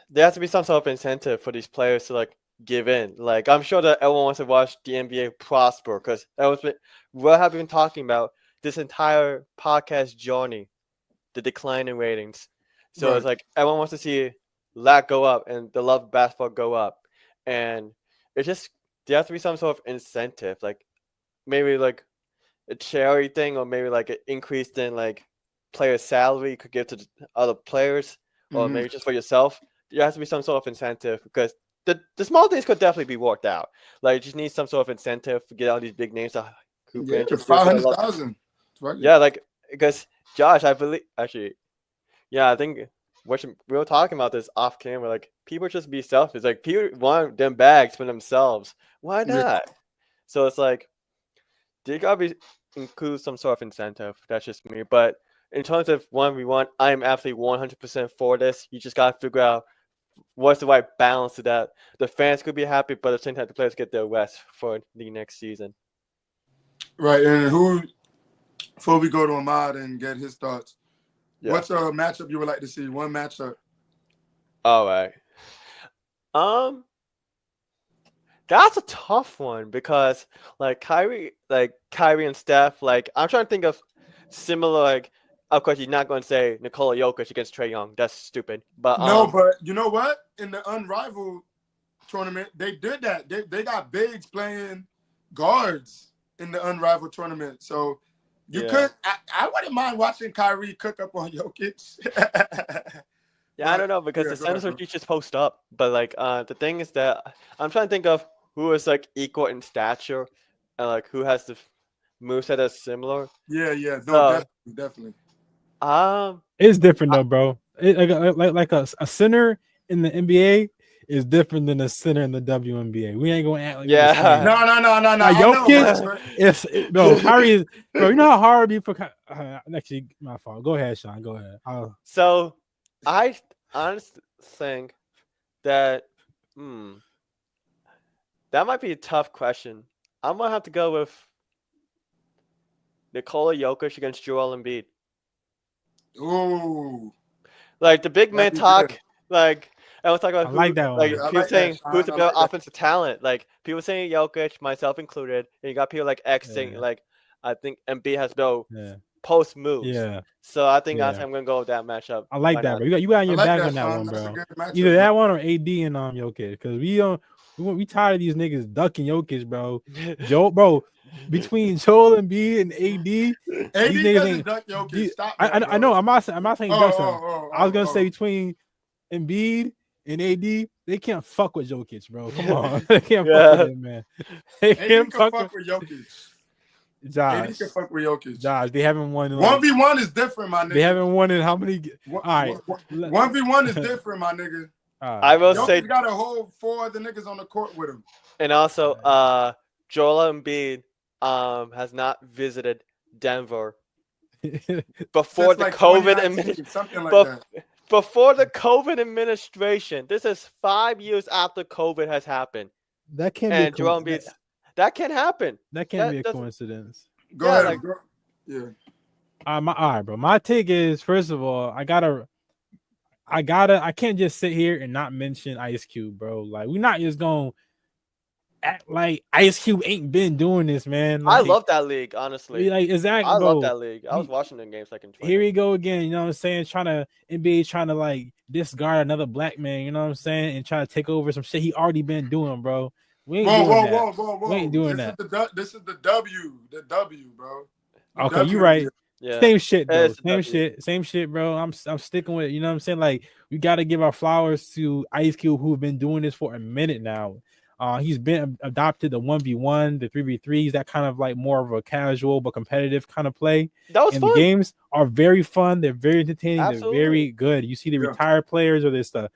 S3: there has to be some sort of incentive for these players to like give in. Like, I'm sure that everyone wants to watch the NBA prosper, because what have we been talking about this entire podcast journey, the decline in ratings. So it's like everyone wants to see that go up and the love of basketball go up. And it's just, there has to be some sort of incentive, like maybe like a charity thing, or maybe like an increase in like player salary you could give to other players, or maybe just for yourself. There has to be some sort of incentive, because the small things could definitely be worked out. Like, you just need some sort of incentive to get all these big names to hoop in.
S4: 500,000.
S3: Yeah, like, because Josh, I believe, actually, I think we were talking about this off camera. Like, people just be selfish. Like, people want them bags for themselves. Why not? Yeah. So it's like, they gotta include some sort of incentive. That's just me. But in terms of 1v1, I'm absolutely 100% for this. You just gotta figure out what's the right balance to that. The fans could be happy, but at the same time, the players get their rest for the next season.
S4: Right, and before we go to Ahmad and get his thoughts, what's a matchup you would like to see? One matchup.
S3: All right. That's a tough one, because like Kyrie and Steph, like I'm trying to think of similar, like, of course you're not going to say Nikola Jokic against Trae Young. That's stupid. But
S4: no, but you know what? In the Unrivaled tournament, they did that. They got bigs playing guards in the Unrivaled tournament. So you could. I wouldn't mind watching Kyrie cook up on Jokic.
S3: I don't know, because the centers are just post up. But like the thing is that I'm trying to think of who is like equal in stature, and like who has the moveset that's similar.
S4: Yeah. No, definitely.
S2: It's different though, bro. Like a center in the NBA is different than a center in the WNBA. We ain't gonna act like
S4: no.
S2: Jokic, Kyrie is, bro. You know how hard it be for actually, my fault. Go ahead, Sean. Go ahead.
S3: So I honestly think that that might be a tough question. I'm gonna have to go with Nikola Jokic against Joel Embiid.
S4: Ooh.
S3: Like the big man talk, like I was talking about
S2: that one.
S3: Like people saying who's the better offensive talent. Like people saying Jokic, myself included, and you got people like X saying like I think Embiid has no post moves.
S2: Yeah.
S3: So I think honestly, I'm gonna go with that matchup.
S2: I like that, bro. You got on your back on that one,
S4: That's
S2: bro.
S4: a good matchup,
S2: Either that one or AD and Jokic, because we tired of these niggas ducking Jokic, bro. Bro, between Joel Embiid and AD, these niggas ain't
S4: duck Jokic. Stop
S2: that, I know. I'm not saying ducks him. I was gonna say between Embiid and AD, they can't fuck with Jokic, bro. Come on, they can't fuck with him, man. They can't fuck with
S4: Jokic.
S2: Josh,
S4: can fuck with Jokic.
S2: Josh, they haven't won.
S4: 1v1 is different, my nigga.
S2: They haven't won in how many? All right,
S4: 1v1 is different, my nigga.
S3: I will say,
S4: got a whole 4 other niggas on the court with him.
S3: And also, Joel Embiid has not visited Denver before the COVID administration. Before the COVID administration, this is 5 years after COVID has happened.
S2: That can't be.
S3: Joel Embiid. That can happen.
S2: That can't be a coincidence.
S4: Go ahead.
S2: All right, bro. My take is, first of all, I can't just sit here and not mention Ice Cube, bro. Like, we're not just gonna act like Ice Cube ain't been doing this, man. Like,
S3: I love that league, honestly.
S2: Like, exactly.
S3: I love that league. I was watching the games like in 20.
S2: Here we go again. You know what I'm saying? NBA trying to like discard another black man. You know what I'm saying? And try to take over some shit he already been doing, bro. We ain't doing that. We ain't doing that.
S4: This is the W, bro.
S2: Okay, you're right.
S3: Yeah.
S2: Same shit, though. Same shit, bro. I'm sticking with it. You know what I'm saying? Like, we got to give our flowers to Ice Cube, who've been doing this for a minute now. He's been adopted the 1v1, the 3v3s, that kind of like more of a casual but competitive kind of play.
S3: That was fun.
S2: The games are very fun. They're very entertaining.
S3: Absolutely.
S2: They're very good. You see the retired players, or there's the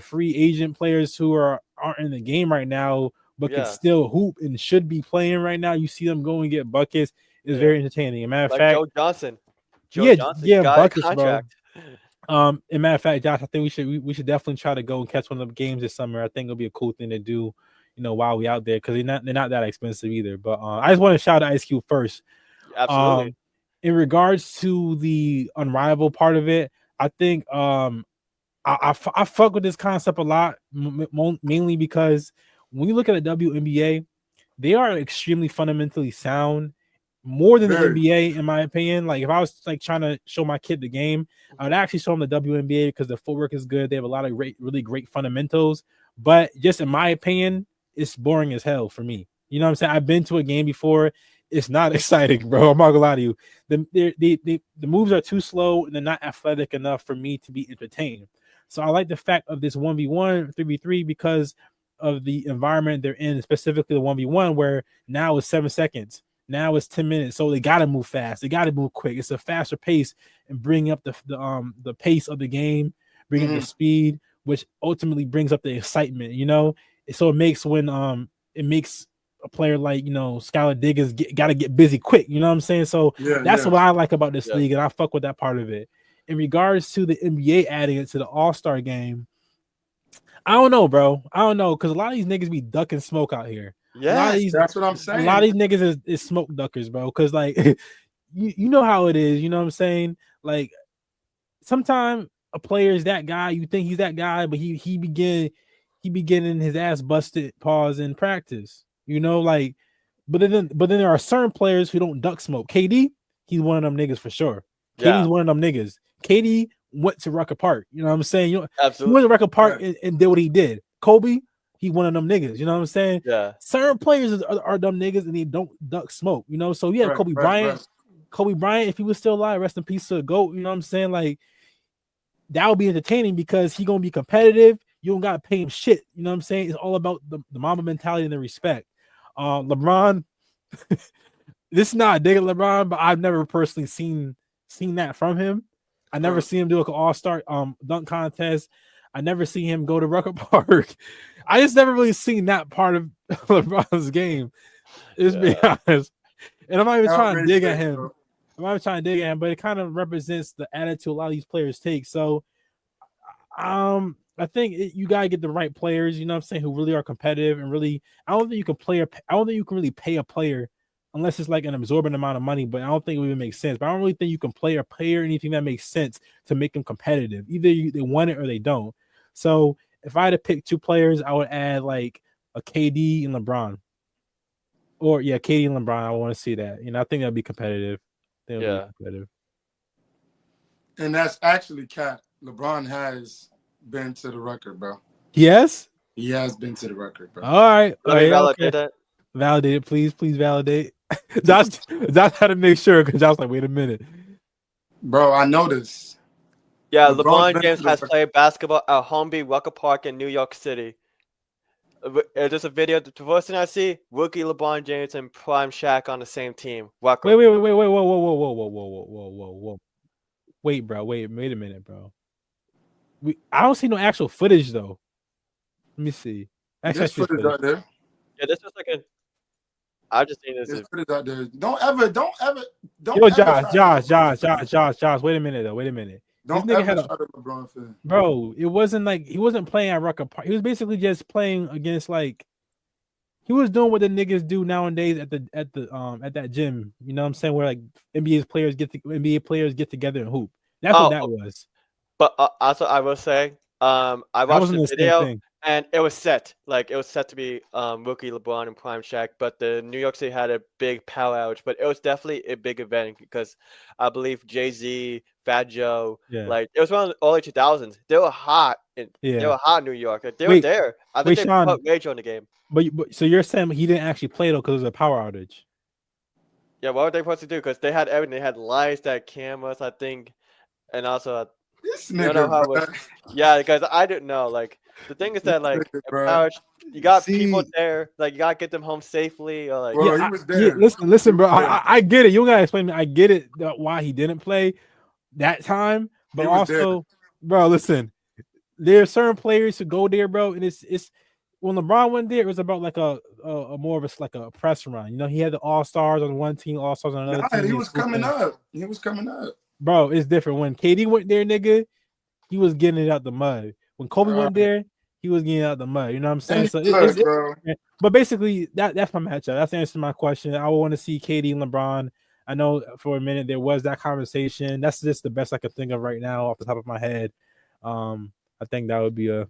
S2: free agent players who aren't in the game right now, but can still hoop and should be playing right now. You see them go and get buckets. It's very entertaining. As a matter of fact,
S3: Joe Johnson.
S2: Buckets, contract. Bro. As a matter of fact, Josh, I think we should definitely try to go and catch one of the games this summer. I think it'll be a cool thing to do, you know, while we out there, because they're not that expensive either. But I just want to shout out Ice Cube first.
S3: Absolutely.
S2: In regards to the unrivaled part of it, I think I fuck with this concept a lot, mainly because when you look at the WNBA, they are extremely fundamentally sound, more than the NBA, in my opinion. Like, if I was like trying to show my kid the game, I would actually show him the WNBA because the footwork is good. They have a lot of really great fundamentals. But just in my opinion, it's boring as hell for me. You know what I'm saying? I've been to a game before. It's not exciting, bro. I'm not gonna lie to you. The moves are too slow and they're not athletic enough for me to be entertained. So I like the fact of this 1v1, 3v3 because of the environment they're in, specifically the 1v1, where now it's 7 seconds. Now it's 10 minutes. So they gotta move fast. They gotta move quick. It's a faster pace and bring up the pace of the game, bring up the speed, which ultimately brings up the excitement, you know. So it makes a player like, you know, Skylar Diggins got to get busy quick. You know what I'm saying? So that's what I like about this league, and I fuck with that part of it. In regards to the NBA adding it to the All-Star game, I don't know, bro. I don't know, because a lot of these niggas be ducking smoke out here.
S4: Yeah, that's what I'm saying.
S2: A lot of these niggas is smoke duckers, bro. Because like, you know how it is. You know what I'm saying? Like, sometimes a player is that guy. You think he's that guy, but he be getting his ass busted. Pause in practice. You know, like, but then there are certain players who don't duck smoke. KD, he's one of them niggas for sure. KD's one of them niggas. KD went to Rucker Park. You know what I'm saying? You know,
S3: absolutely.
S2: He went to Rucker Park and did what he did. Kobe, he one of them niggas. You know what I'm saying?
S3: Yeah.
S2: Certain players are dumb niggas and they don't duck smoke. You know, so yeah, Kobe Bryant. Kobe Bryant, if he was still alive, rest in peace to the GOAT. You know what I'm saying? Like, that would be entertaining because he gonna be competitive. You don't gotta pay him shit. You know what I'm saying? It's all about the Mamba mentality and the respect. LeBron, this is not a dig at LeBron, but I've never personally seen that from him. I never see him do an all-star dunk contest. I never see him go to Rucker Park. I just never really seen that part of LeBron's game. Just be honest. And I'm not even trying to dig at him. I'm not trying to dig at him, but it kind of represents the attitude a lot of these players take. So I think you gotta get the right players, you know what I'm saying, who really are competitive and really. I don't think you can really pay a player unless it's like an absorbent amount of money. But I don't think it would make sense. But I don't really think you can play or pay or anything that makes sense to make them competitive. Either they want it or they don't. So if I had to pick two players, I would add like a KD and LeBron. Or KD and LeBron. I want to see that. You know, I think that'd be competitive. They'll be competitive.
S4: And that's actually cap. LeBron has been to the record, bro.
S2: Yes?
S4: He has been to the record, bro.
S2: All right.
S3: Let me validate that.
S2: Validate it, please. Please validate. That's how to make sure, because I was like, wait a minute.
S4: Bro, I know this.
S3: Yeah, LeBron James has played basketball at Hornby Rucker Park in New York City. There's a video. The first thing I see, rookie LeBron James and prime Shaq on the same team. Rucker.
S2: Wait, whoa. Wait, bro. Wait a minute, bro. I don't see no actual footage though. Let me see.
S4: This footage out there.
S3: Yeah, this was like a. I just seen this.
S4: Footage out there. Don't ever.
S2: Yo, Josh. Wait a minute though.
S4: Don't ever try to LeBron fan.
S2: Bro, it wasn't like he wasn't playing at Rucker Park. He was basically just playing against like he was doing what the niggas do nowadays at that gym. You know what I'm saying? Where like NBA players get together and hoop. That's what that was.
S3: But also, I will say, I watched the video and it was set. Like it was set to be rookie LeBron and prime Shaq. But the New York City had a big power outage. But it was definitely a big event because I believe Jay-Z, Fat Joe, like it was around the early 2000s. They were hot. They were hot in New York. Like, they were there. I think they put rage on the game.
S2: But so you're saying he didn't actually play though because it was a power outage?
S3: Yeah, what were they supposed to do? Because they had everything. They had lights, they had cameras, I think, and also.
S4: This nigga,
S3: yeah, because I didn't know. Like the thing is that like you got people there, like you gotta get them home safely. Or like,
S4: bro, he was there.
S2: Listen, bro. I get it. You gotta explain to me. I get it why he didn't play that time, but also, bro, listen. There are certain players who go there, bro, and it's when LeBron went there, it was about like a more of a press run. You know, he had the All-Stars on one team, All-Stars on another team.
S4: He was coming up.
S2: Bro, it's different. When KD went there, nigga, he was getting it out the mud. When Kobe went there, he was getting out the mud. You know what I'm saying? So but basically, that's my matchup. That's the answer to my question. I would want to see KD and LeBron. I know for a minute there was that conversation. That's just the best I could think of right now off the top of my head. I think that would be a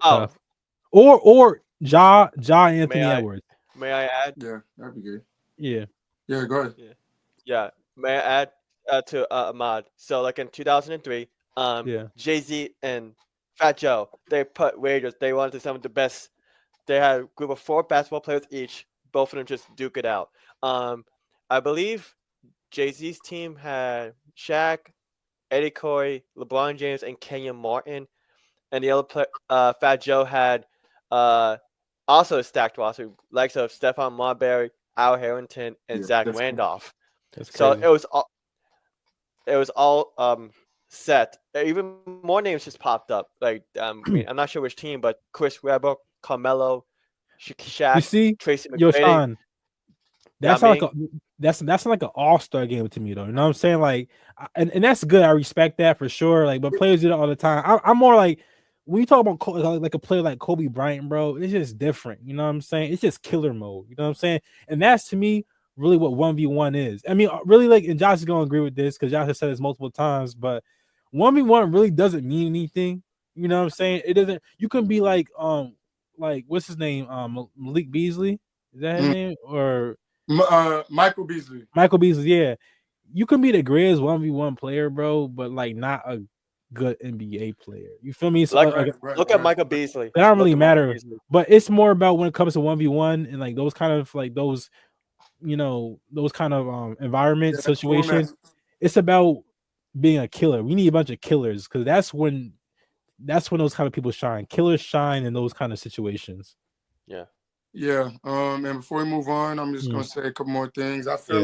S2: tough. Or Ja Anthony Edwards.
S3: May I add?
S4: Yeah, that'd be good.
S2: Yeah.
S4: Yeah, go ahead.
S3: Yeah. May I add to Ahmad? So like in 2003, Jay-Z and Fat Joe, they put Raiders. They wanted to some of the best. They had a group of 4 basketball players each. Both of them just duke it out. I believe Jay-Z's team had Shaq, Eddie Corey, LeBron James, and Kenyon Martin. And the other Fat Joe had also a stacked roster, likes of Stephon Marbury, Al Harrington, and Zach Randolph. So it was all set. Even more names just popped up. Like I'm not sure which team, but Chris Webber, Carmelo, Shaq,
S2: you see,
S3: Tracy McGrady.
S2: Yo, Sean, that's like an all-star game to me, though. You know what I'm saying? Like, and that's good. I respect that for sure. Like, but players do it all the time. I'm more like when you talk about like a player like Kobe Bryant, bro. It's just different. You know what I'm saying? It's just killer mode. You know what I'm saying? And that's to me really what 1v1 is. I mean, really, like, and Josh is gonna agree with this because Josh has said this multiple times, but 1v1 really doesn't mean anything. You know what I'm saying? It doesn't. You can be like what's his name? Malik Beasley. Is that his name? Or
S4: Michael Beasley.
S2: Michael Beasley, yeah. You can be the greatest 1v1 player, bro, but like not a good NBA player. You feel me? So,
S3: look at Michael Beasley.
S2: That don't really matter. But it's more about when it comes to 1v1 and like those kind of like those, you know, those kind of environment situations. It's about being a killer. We need a bunch of killers because that's when those kind of people shine. Killers shine in those kind of situations.
S3: Yeah.
S4: Yeah. And before we move on, I'm just gonna say a couple more things. I feel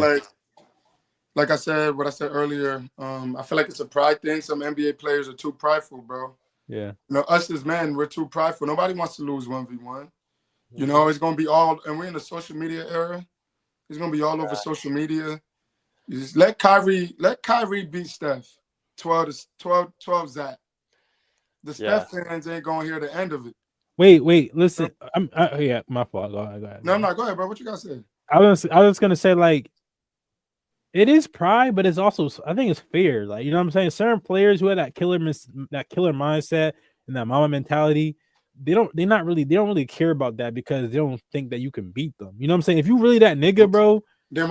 S4: like I said, what I said earlier, I feel like it's a pride thing. Some NBA players are too prideful, bro.
S2: Yeah.
S4: You know, us as men, we're too prideful. Nobody wants to lose 1v1. You know, it's gonna be all, and we're in the social media era. It's gonna be all over social media. You just let Kyrie beat Steph. 12 Zach. The Steph fans ain't gonna hear the end of it.
S2: Wait, listen. My fault. Go ahead.
S4: No, go ahead, bro. What you gotta say?
S2: I was just gonna say, like, it is pride, but it's also, I think it's fair. Like, you know what I'm saying? Certain players who have that killer mindset and that mama mentality, they don't really care about that because they don't think that you can beat them. You know what I'm saying? If you really that nigga, bro,
S4: then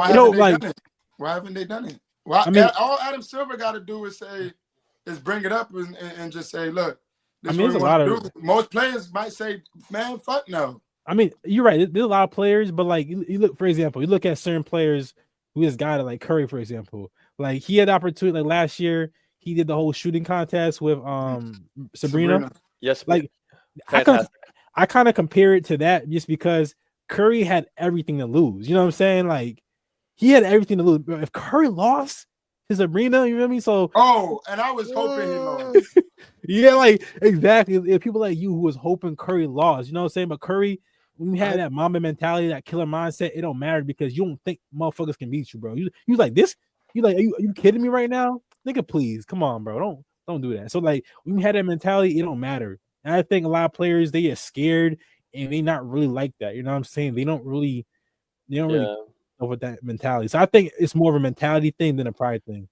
S4: Why haven't they done it? Well,
S2: I mean,
S4: all Adam Silver got to do is bring it up and just say, look, this
S2: I mean,
S4: is what we want to do. Most players might say, man, fuck no.
S2: I mean, you're right. There's a lot of players, but like you look, for example, you look at certain players who just got it, like Curry, for example. Like he had the opportunity, like last year, he did the whole shooting contest with Sabrina.
S3: Yes,
S2: like I kind of compare it to that just because Curry had everything to lose. You know what I'm saying? Like he had everything to lose. If Curry lost his arena, you know what I mean? So
S4: and I was hoping he lost.
S2: Yeah, like exactly. If people like you who was hoping Curry lost, you know what I'm saying? But Curry, when you had that Mamba mentality, that killer mindset, it don't matter because you don't think motherfuckers can beat you, bro. You like this? You like, are you kidding me right now? Nigga, please, come on, bro. Don't do that. So like when you had that mentality, it don't matter. And I think a lot of players they get scared and they not really like that. You know what I'm saying? They don't really go with that mentality. So I think it's more of a mentality thing than a pride thing.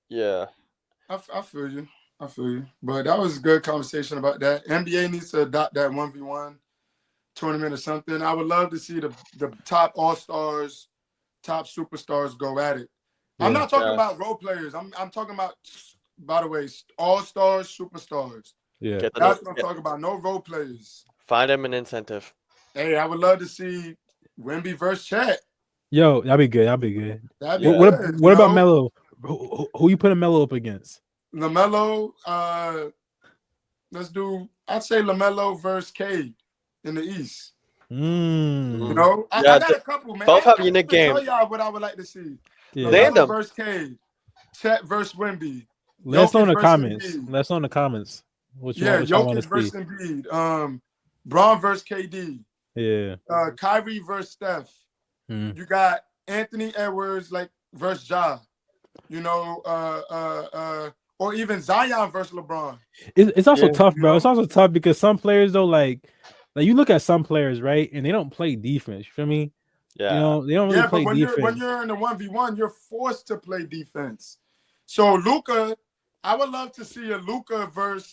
S3: Yeah.
S4: I feel you. But that was a good conversation about that. NBA needs to adopt that 1v1 tournament or something. I would love to see the top all-stars, top superstars go at it. Yeah. I'm not talking about role players. I'm talking about, by the way, all-stars, superstars.
S2: Yeah.
S4: That's what I'm talking about. No role players.
S3: Find them an incentive.
S4: Hey, I would love to see Wemby versus Chet.
S2: Yo, that'd be good. What about Melo? Who you putting Melo up against?
S4: LaMelo, I'd say LaMelo versus Cade in the East. You know, I got a couple, man.
S3: Both have unique games.
S4: Tell y'all what I would like to see.
S2: Yeah.
S4: LaMelo versus Cade, Chet versus Wemby.
S2: Let us know in the comments. Let us know in the comments.
S4: Jokic versus Embiid. Braun versus KD.
S2: Yeah.
S4: Kyrie versus Steph. You got Anthony Edwards versus Ja. You know, or even Zion versus LeBron.
S2: It's also tough, bro. It's also tough because some players though, like you look at some players, right, and they don't play defense. You feel me?
S3: Yeah.
S2: You know, they don't really play defense.
S4: When you're in the 1v1, you're forced to play defense. So Luka, I would love to see a Luka versus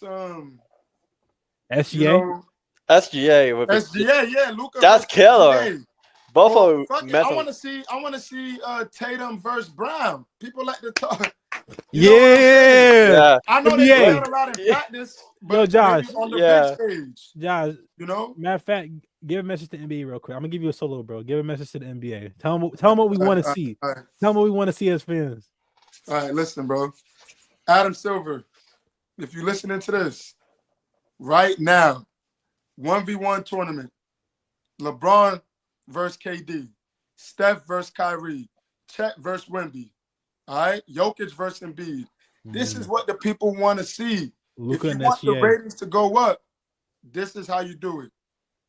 S2: SGA.
S4: You know,
S3: SGA,
S4: yeah, Luka.
S3: That's killer.
S4: SGA.
S3: Both of them.
S4: I want to see Tatum versus Brown. People like to talk.
S2: Yeah.
S4: I know they play a lot in practice, but
S2: Josh,
S4: on the big stage.
S2: Josh,
S4: you know.
S2: Matter of fact, give a message to NBA real quick. I'm gonna give you a solo, bro. Give a message to the NBA. Tell them what we want to see.
S4: Right.
S2: Tell them what we want to see as fans.
S4: All right, listen, bro. Adam Silver, if you're listening to this right now, 1v1 tournament, LeBron versus KD, Steph versus Kyrie, Chet versus Wemby, all right? Jokic versus Embiid. This is what the people want to see.
S2: Luka
S4: if you want the ratings to go up, this is how you do it.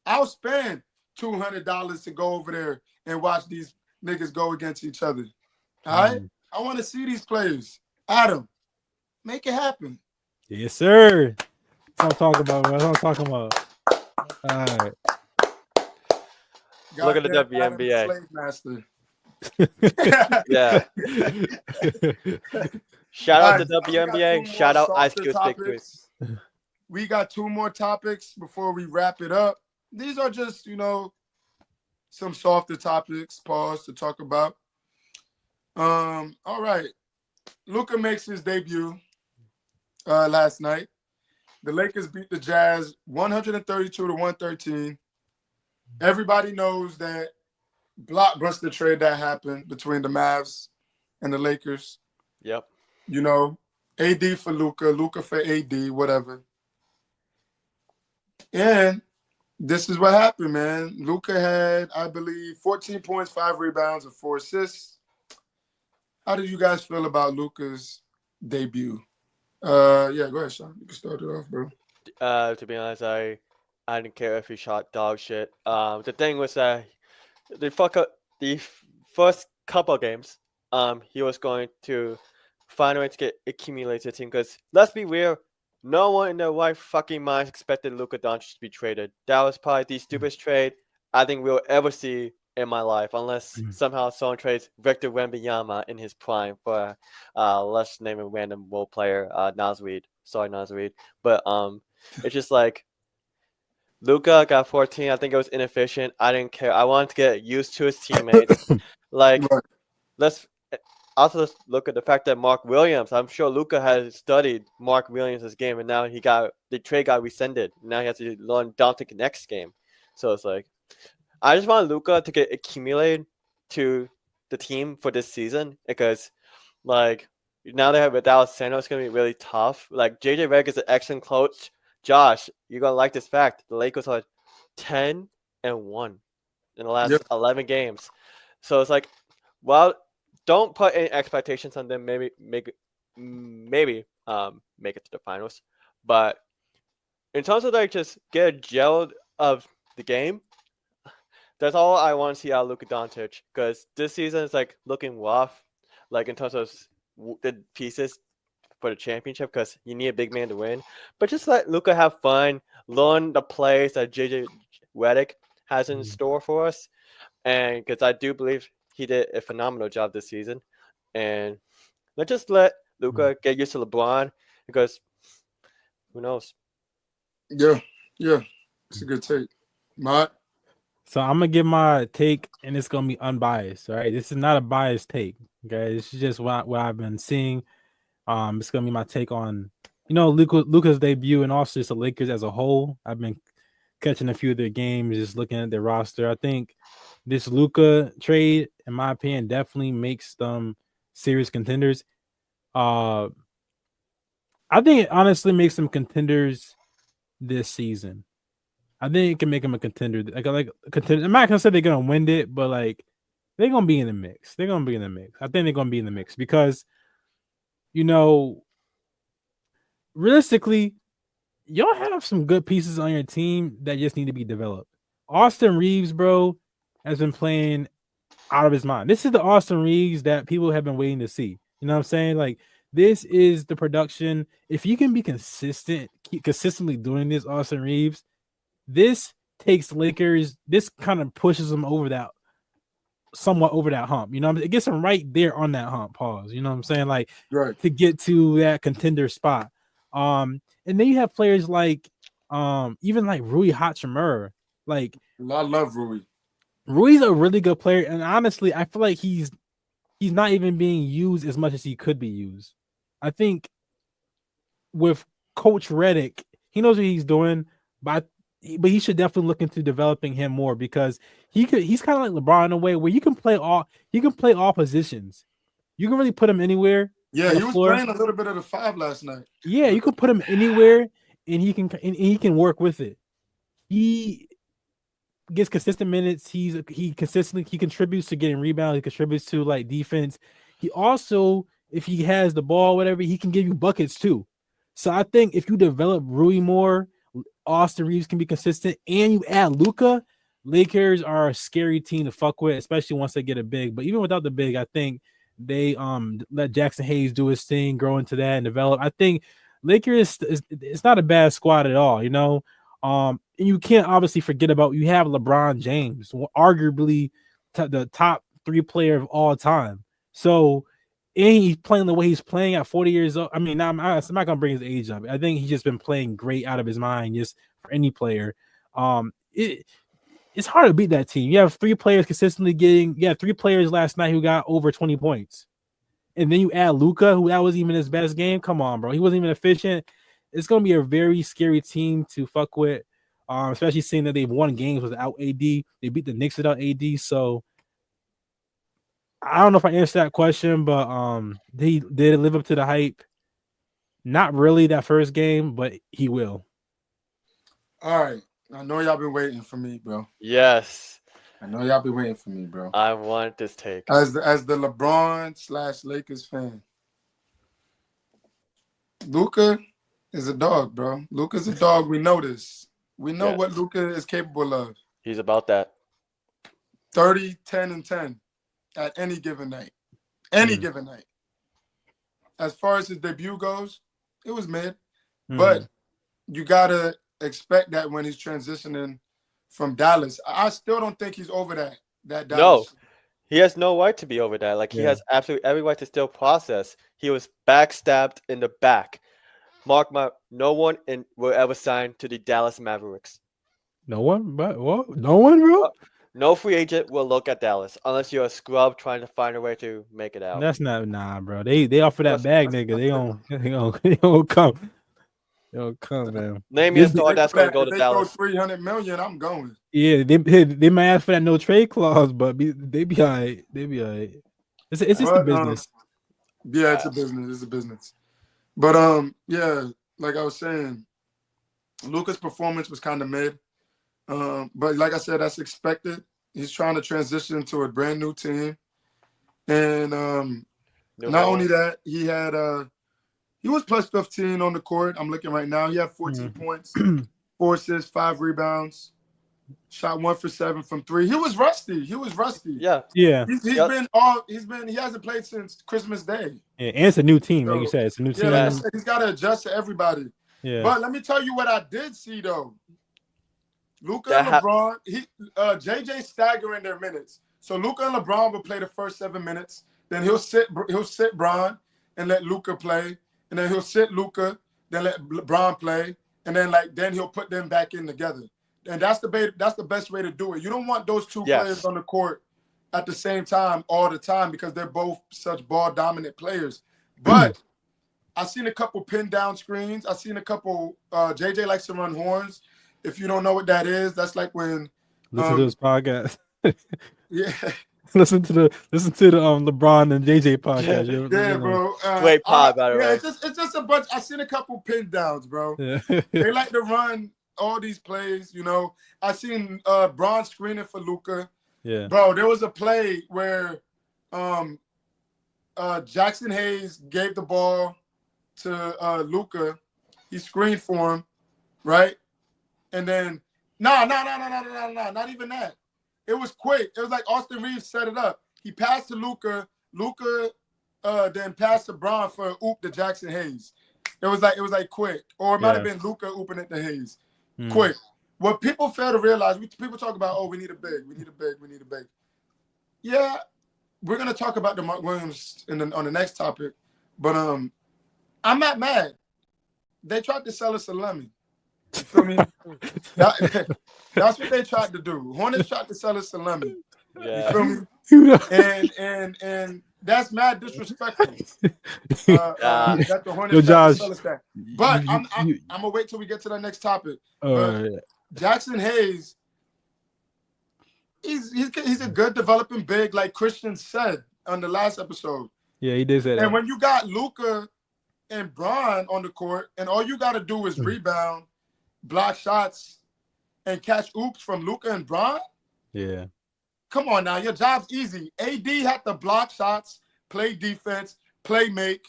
S4: I'll spend $200 to go over there and watch these niggas go against each other. All right? I want to see these players. Adam, make it happen.
S2: Yes, sir. That's what I'm talking about, bro. That's what I'm talking about. All right.
S3: Look at the WNBA.
S4: Slave master.
S3: Yeah. Shout out to WNBA. Shout out Ice Cube's victories.
S4: We got 2 more topics before we wrap it up. These are just, some softer topics, to talk about. All right. Luka makes his debut last night. The Lakers beat the Jazz 132-113. Everybody knows that blockbuster trade that happened between the Mavs and the Lakers.
S3: Yep.
S4: AD for Luka, Luka for AD, whatever. And this is what happened, man. Luka had, I believe, 14 points, 5 rebounds, and 4 assists. How do you guys feel about Luka's debut? Go ahead, Sean. You can start it off, bro.
S3: To be honest, I didn't care if he shot dog shit. The thing was that the first couple of games, he was going to find a way to get accumulated team. Because let's be real, no one in their right fucking mind expected Luka Doncic to be traded. That was probably the stupidest trade I think we'll ever see in my life, unless somehow someone trades Victor Wembanyama in his prime for let's name a random role player, Naz Reid. Sorry, Naz Reid. But it's just like Luka got 14. I think it was inefficient. I didn't care. I wanted to get used to his teammates. also let's look at the fact that Mark Williams. I'm sure Luka has studied Mark Williams' game, and now the trade got rescinded. Now he has to learn Dante next game. So it's like, I just want Luka to get accumulated to the team for this season because, like, now they have without Sano, it's gonna be really tough. Like JJ Redick is an excellent coach. Josh, you're gonna like this fact: the Lakers are 10-1 in the last 11 games. So it's like, well, don't put any expectations on them. Maybe make it to the finals. But in terms of like just get a gel of the game, that's all I want to see out of Luka Doncic. Because this season is like looking rough, like in terms of the pieces for the championship. Because you need a big man to win. But just let Luka have fun, learn the plays that JJ Redick has in store for us, and because I do believe he did a phenomenal job this season. And let's just let Luka get used to LeBron because who knows?
S4: Yeah. It's a good take. Matt?
S2: So I'm gonna give my take, and it's gonna be unbiased. All right, this is not a biased take. Okay, this is just what I've been seeing. It's gonna be my take on Luka's debut, and also just the Lakers as a whole. I've been catching a few of their games, just looking at their roster. I think this Luka trade, in my opinion, definitely makes them serious contenders. I think it honestly makes them contenders this season. I think it can make them a contender. Like a contender. I'm not gonna say they're gonna win it, but like they're gonna be in the mix. I think they're gonna be in the mix because, realistically, y'all have some good pieces on your team that just need to be developed. Austin Reeves, bro, has been playing out of his mind. This is the Austin Reeves that people have been waiting to see. You know what I'm saying? Like, this is the production. If you can be consistent, keep consistently doing this, Austin Reeves, this takes Lakers, this kind of pushes them somewhat over that hump. It gets them right there on that hump. Pause. You know what I'm saying? Like,
S4: right,
S2: to get to that contender spot. And then you have players like even like Rui Hachimura. Like,
S4: I love Rui.
S2: Rui's a really good player, and honestly, I feel like he's not even being used as much as he could be used. I think with Coach Redick, he knows what he's doing, but he should definitely look into developing him more because he's kind of like LeBron in a way where he can play all positions. You can really put him anywhere.
S4: Yeah, he was playing a little bit of the 5 last night.
S2: Yeah, you could put him anywhere, and he can work with it. He gets consistent minutes. He contributes to getting rebounds. He contributes to like defense. He also, if he has the ball, whatever, he can give you buckets too. So I think if you develop Rui more, Austin Reeves can be consistent, and you add Luka, Lakers are a scary team to fuck with, especially once they get a big. But even without the big, I think they let Jackson Hayes do his thing, grow into that, and develop. I think Lakers it's not a bad squad at all, and you can't obviously forget about you have LeBron James, arguably the top 3 player of all time. So, and he's playing the way he's playing at 40 years old. I mean, I'm not gonna bring his age up. I think he's just been playing great out of his mind, just for any player. It's hard to beat that team. You have 3 players consistently you had 3 players last night who got over 20 points. And then you add Luka, who that was even his best game. Come on, bro. He wasn't even efficient. It's going to be a very scary team to fuck with, especially seeing that they've won games without AD. They beat the Knicks without AD. So I don't know if I answered that question, but did it live up to the hype? Not really that first game, but he will.
S4: All right. I know y'all been waiting for me, bro.
S3: Yes.
S4: I know y'all been waiting for me, bro.
S3: I want this take.
S4: As the LeBron/Lakers fan, Luka is a dog, bro. Luka's a dog. We know this. We know what Luka is capable of.
S3: He's about that.
S4: 30, 10, and 10 at any given night. Given night. As far as his debut goes, it was mid. But you got to expect that when he's transitioning from Dallas. I still don't think he's over that Dallas.
S3: No, he has no right to be over that. Like, he has absolutely every right to still process. He was backstabbed in the back. Mark my, no one will ever sign to the Dallas Mavericks.
S2: No one, but what? No one, bro.
S3: No free agent will look at Dallas unless you're a scrub trying to find a way to make it out.
S2: That's not bro. They offer that bag, nigga. They gonna come. They gonna come, man.
S3: Name me a star that's gonna go to Dallas.
S4: They throw $300 million, I'm going.
S2: Yeah, they might ask for that no trade clause, but they be all right. They be all right. It's just a business.
S4: Yeah, it's a business. It's a business. But yeah, like I was saying, Luka's performance was kind of mid. But like I said, that's expected. He's trying to transition to a brand new team. And not only that, he was plus 15 on the court. I'm looking right now. He had 14 points, 4 assists, 5 rebounds, shot 1 for 7 from 3. He was rusty.
S3: Yeah.
S4: He hasn't played since Christmas Day.
S2: Yeah, and it's a new team, like you said. It's a new team.
S4: Yeah, he's got to adjust to everybody.
S2: Yeah.
S4: But let me tell you what I did see though. Luka and LeBron, JJ staggering their minutes. So Luka and LeBron will play the first 7 minutes. Then he'll sit Bron and let Luka play. And then he'll sit Luka, then let LeBron play. And then he'll put them back in together. And that's the best way to do it. You don't want those two players on the court at the same time all the time because they're both such ball dominant players. But I've seen a couple pin down screens. I've seen a couple JJ likes to run horns. If you don't know what that is, that's like when
S2: listen to this podcast.
S4: Yeah.
S2: Listen to the LeBron and JJ podcast.
S4: Yeah, bro.
S3: Great pod, by the way.
S4: It's just a bunch. I've seen a couple pin downs, bro.
S2: Yeah.
S4: They like to run all these plays, you know. I seen Bron screening for Luka.
S2: Yeah.
S4: Bro, there was a play where Jackson Hayes gave the ball to Luka. He screened for him, right? And then not even that. It was quick. It was like Austin Reeves set it up. He passed to Luka. Luka then passed to Bron for an oop to Jackson Hayes. It was like quick. Or it might have been Luka ooping it to Hayes. Quick. What people fail to realize, people talk about, we need a big. Yeah, we're gonna talk about DeMar Williams on the next topic. But I'm not mad. They tried to sell us a lemon. You feel me? That's what they tried to do. Hornets tried to sell us a lemon.
S3: Yeah.
S4: You feel me? And that's mad disrespectful. That the Hornets tried to sell us that. But I'm gonna wait till we get to the next topic. Jackson Hayes, he's a good developing big, like Christian said on the last episode.
S2: Yeah, he did say that.
S4: And when you got Luka and Bron on the court, and all you got to do is rebound, block shots, and catch oops from Luka and Bron.
S2: Yeah.
S4: Come on now, your job's easy. AD had to block shots, play defense, play make,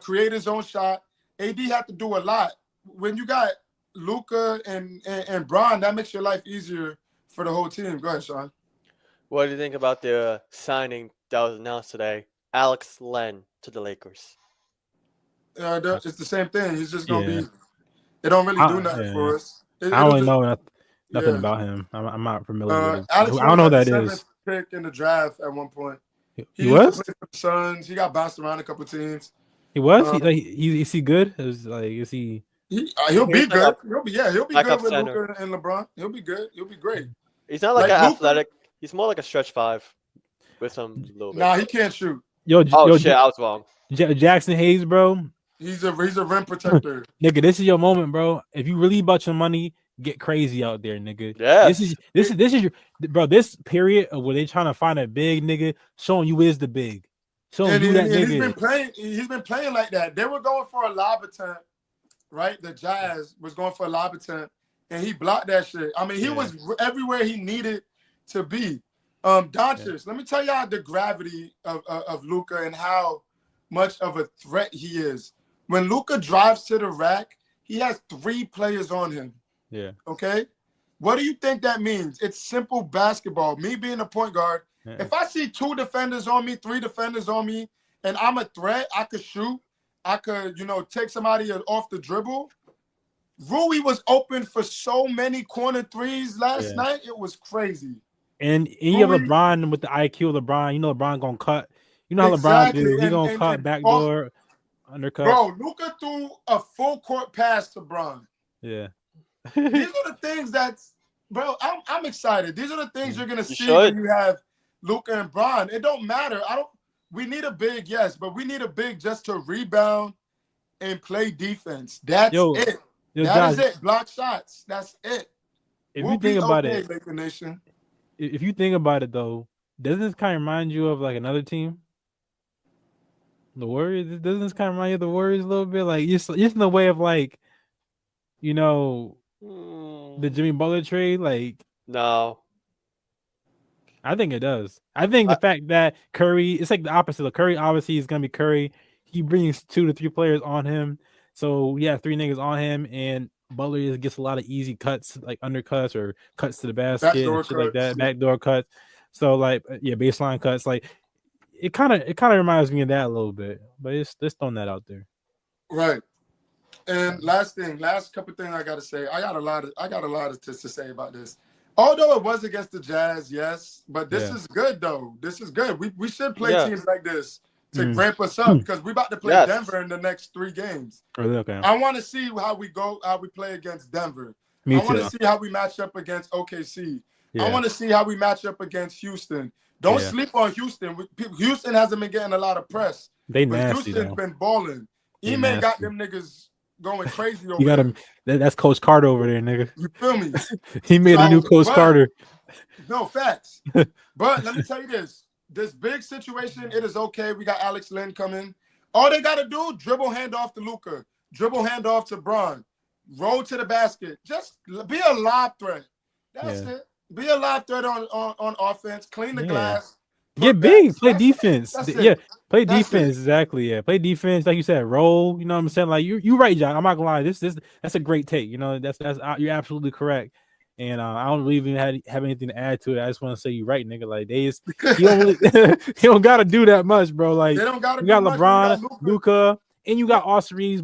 S4: create his own shot. AD had to do a lot. When you got Luka and Bron, that makes your life easier for the whole team. Go ahead, Sean.
S3: What do you think about the signing that was announced today? Alex Len to the Lakers.
S4: It's the same thing. He's just gonna be. They don't really do nothing for us.
S2: I don't really know nothing about him. I'm not familiar with him.
S4: Alex
S2: I don't know who that is.
S4: 7th pick in the draft at one point.
S2: He was
S4: for the Suns. He got bounced around a couple teams.
S2: He was. Is he good? Is he?
S4: He'll be good. He'll be good with
S3: center.
S4: Luka and LeBron. He'll be good. He'll be great.
S3: He's not like an athletic. He's more like a stretch 5 with some little.
S4: Nah, he can't shoot.
S3: Shit, I was wrong.
S2: Jackson Hayes, bro.
S4: He's a rim protector.
S2: Nigga, this is your moment, bro. If you really about your money, get crazy out there, nigga.
S3: Yeah.
S2: This is your bro. This period of where they trying to find a big nigga, showing you is the big. Showing you that nigga.
S4: He's been playing like that. They were going for a lob attempt, right? The Jazz was going for a lob attempt, and he blocked that shit. I mean, he was everywhere he needed to be. Doncic, let me tell y'all the gravity of Luka and how much of a threat he is. When Luka drives to the rack, he has 3 players on him.
S2: Yeah.
S4: Okay? What do you think that means? It's simple basketball. Me being a point guard, if I see 2 defenders on me, 3 defenders on me, and I'm a threat, I could shoot, I could, take somebody off the dribble. Rui was open for so many corner threes last night. It was crazy.
S2: And you have LeBron with the IQ of LeBron. You know LeBron going to cut. You know how LeBron do. He's going to cut backdoor. Undercut.
S4: Bro, Luka threw a full court pass to Bron.
S2: Yeah.
S4: These are the things that's bro, I'm excited. These are the things you're gonna see when you have Luka and Bron. It don't matter. We need a big, yes, but we need a big just to rebound and play defense. That's it. That is it. Block shots. That's it.
S2: If you think about it, Laker Nation. If you think about it, though, doesn't this kind of remind you of like another team? The Warriors. Doesn't this kind of remind you of the Warriors a little bit? Like just in the way of like, you know, the Jimmy Butler trade. Like
S3: no.
S2: I think it does. I think the fact that Curry, it's like the opposite. Like Curry obviously is going to be Curry. He brings 2 to 3 players on him. So we have 3 niggas on him, and Butler gets a lot of easy cuts, like undercuts or cuts to the basket and shit like that, backdoor cuts. So like, yeah, baseline cuts. Like it kind of reminds me of that a little bit. But it's just throwing that out there.
S4: Right. And last couple things I gotta say. I got a lot to say about this. Although it was against the Jazz, yes, but this is good though. This is good. We should play teams like this to ramp us up because we're about to play Denver in the next 3 games.
S2: Okay.
S4: I want to see how we play against Denver. I want to see how we match up against OKC. Yeah. I want to see how we match up against Houston. Don't sleep on Houston. Houston hasn't been getting a lot of press.
S2: They nasty
S4: Houston's been balling. Ime got them niggas going crazy over
S2: you got him. That's Coach Carter over there, nigga.
S4: You feel me?
S2: He made a new Coach Carter.
S4: No, facts. But let me tell you this big situation, it is okay. We got Alex Len coming. All they got to do, dribble handoff to Luka, dribble handoff to Bron, roll to the basket. Just be a lob threat. That's it. Be a live threat on offense. Clean the glass.
S2: Get big. Play defense. Play defense. Exactly. Yeah, play defense. Like you said, roll. You know what I'm saying? Like you right, John. I'm not gonna lie. That's a great take. You know, that's you're absolutely correct. And I don't really even have anything to add to it. I just want to say you're right, nigga. Like you don't really, you don't gotta do that much, bro. Like
S4: they don't gotta.
S2: You got LeBron, Luka. And you got Austin Reeves,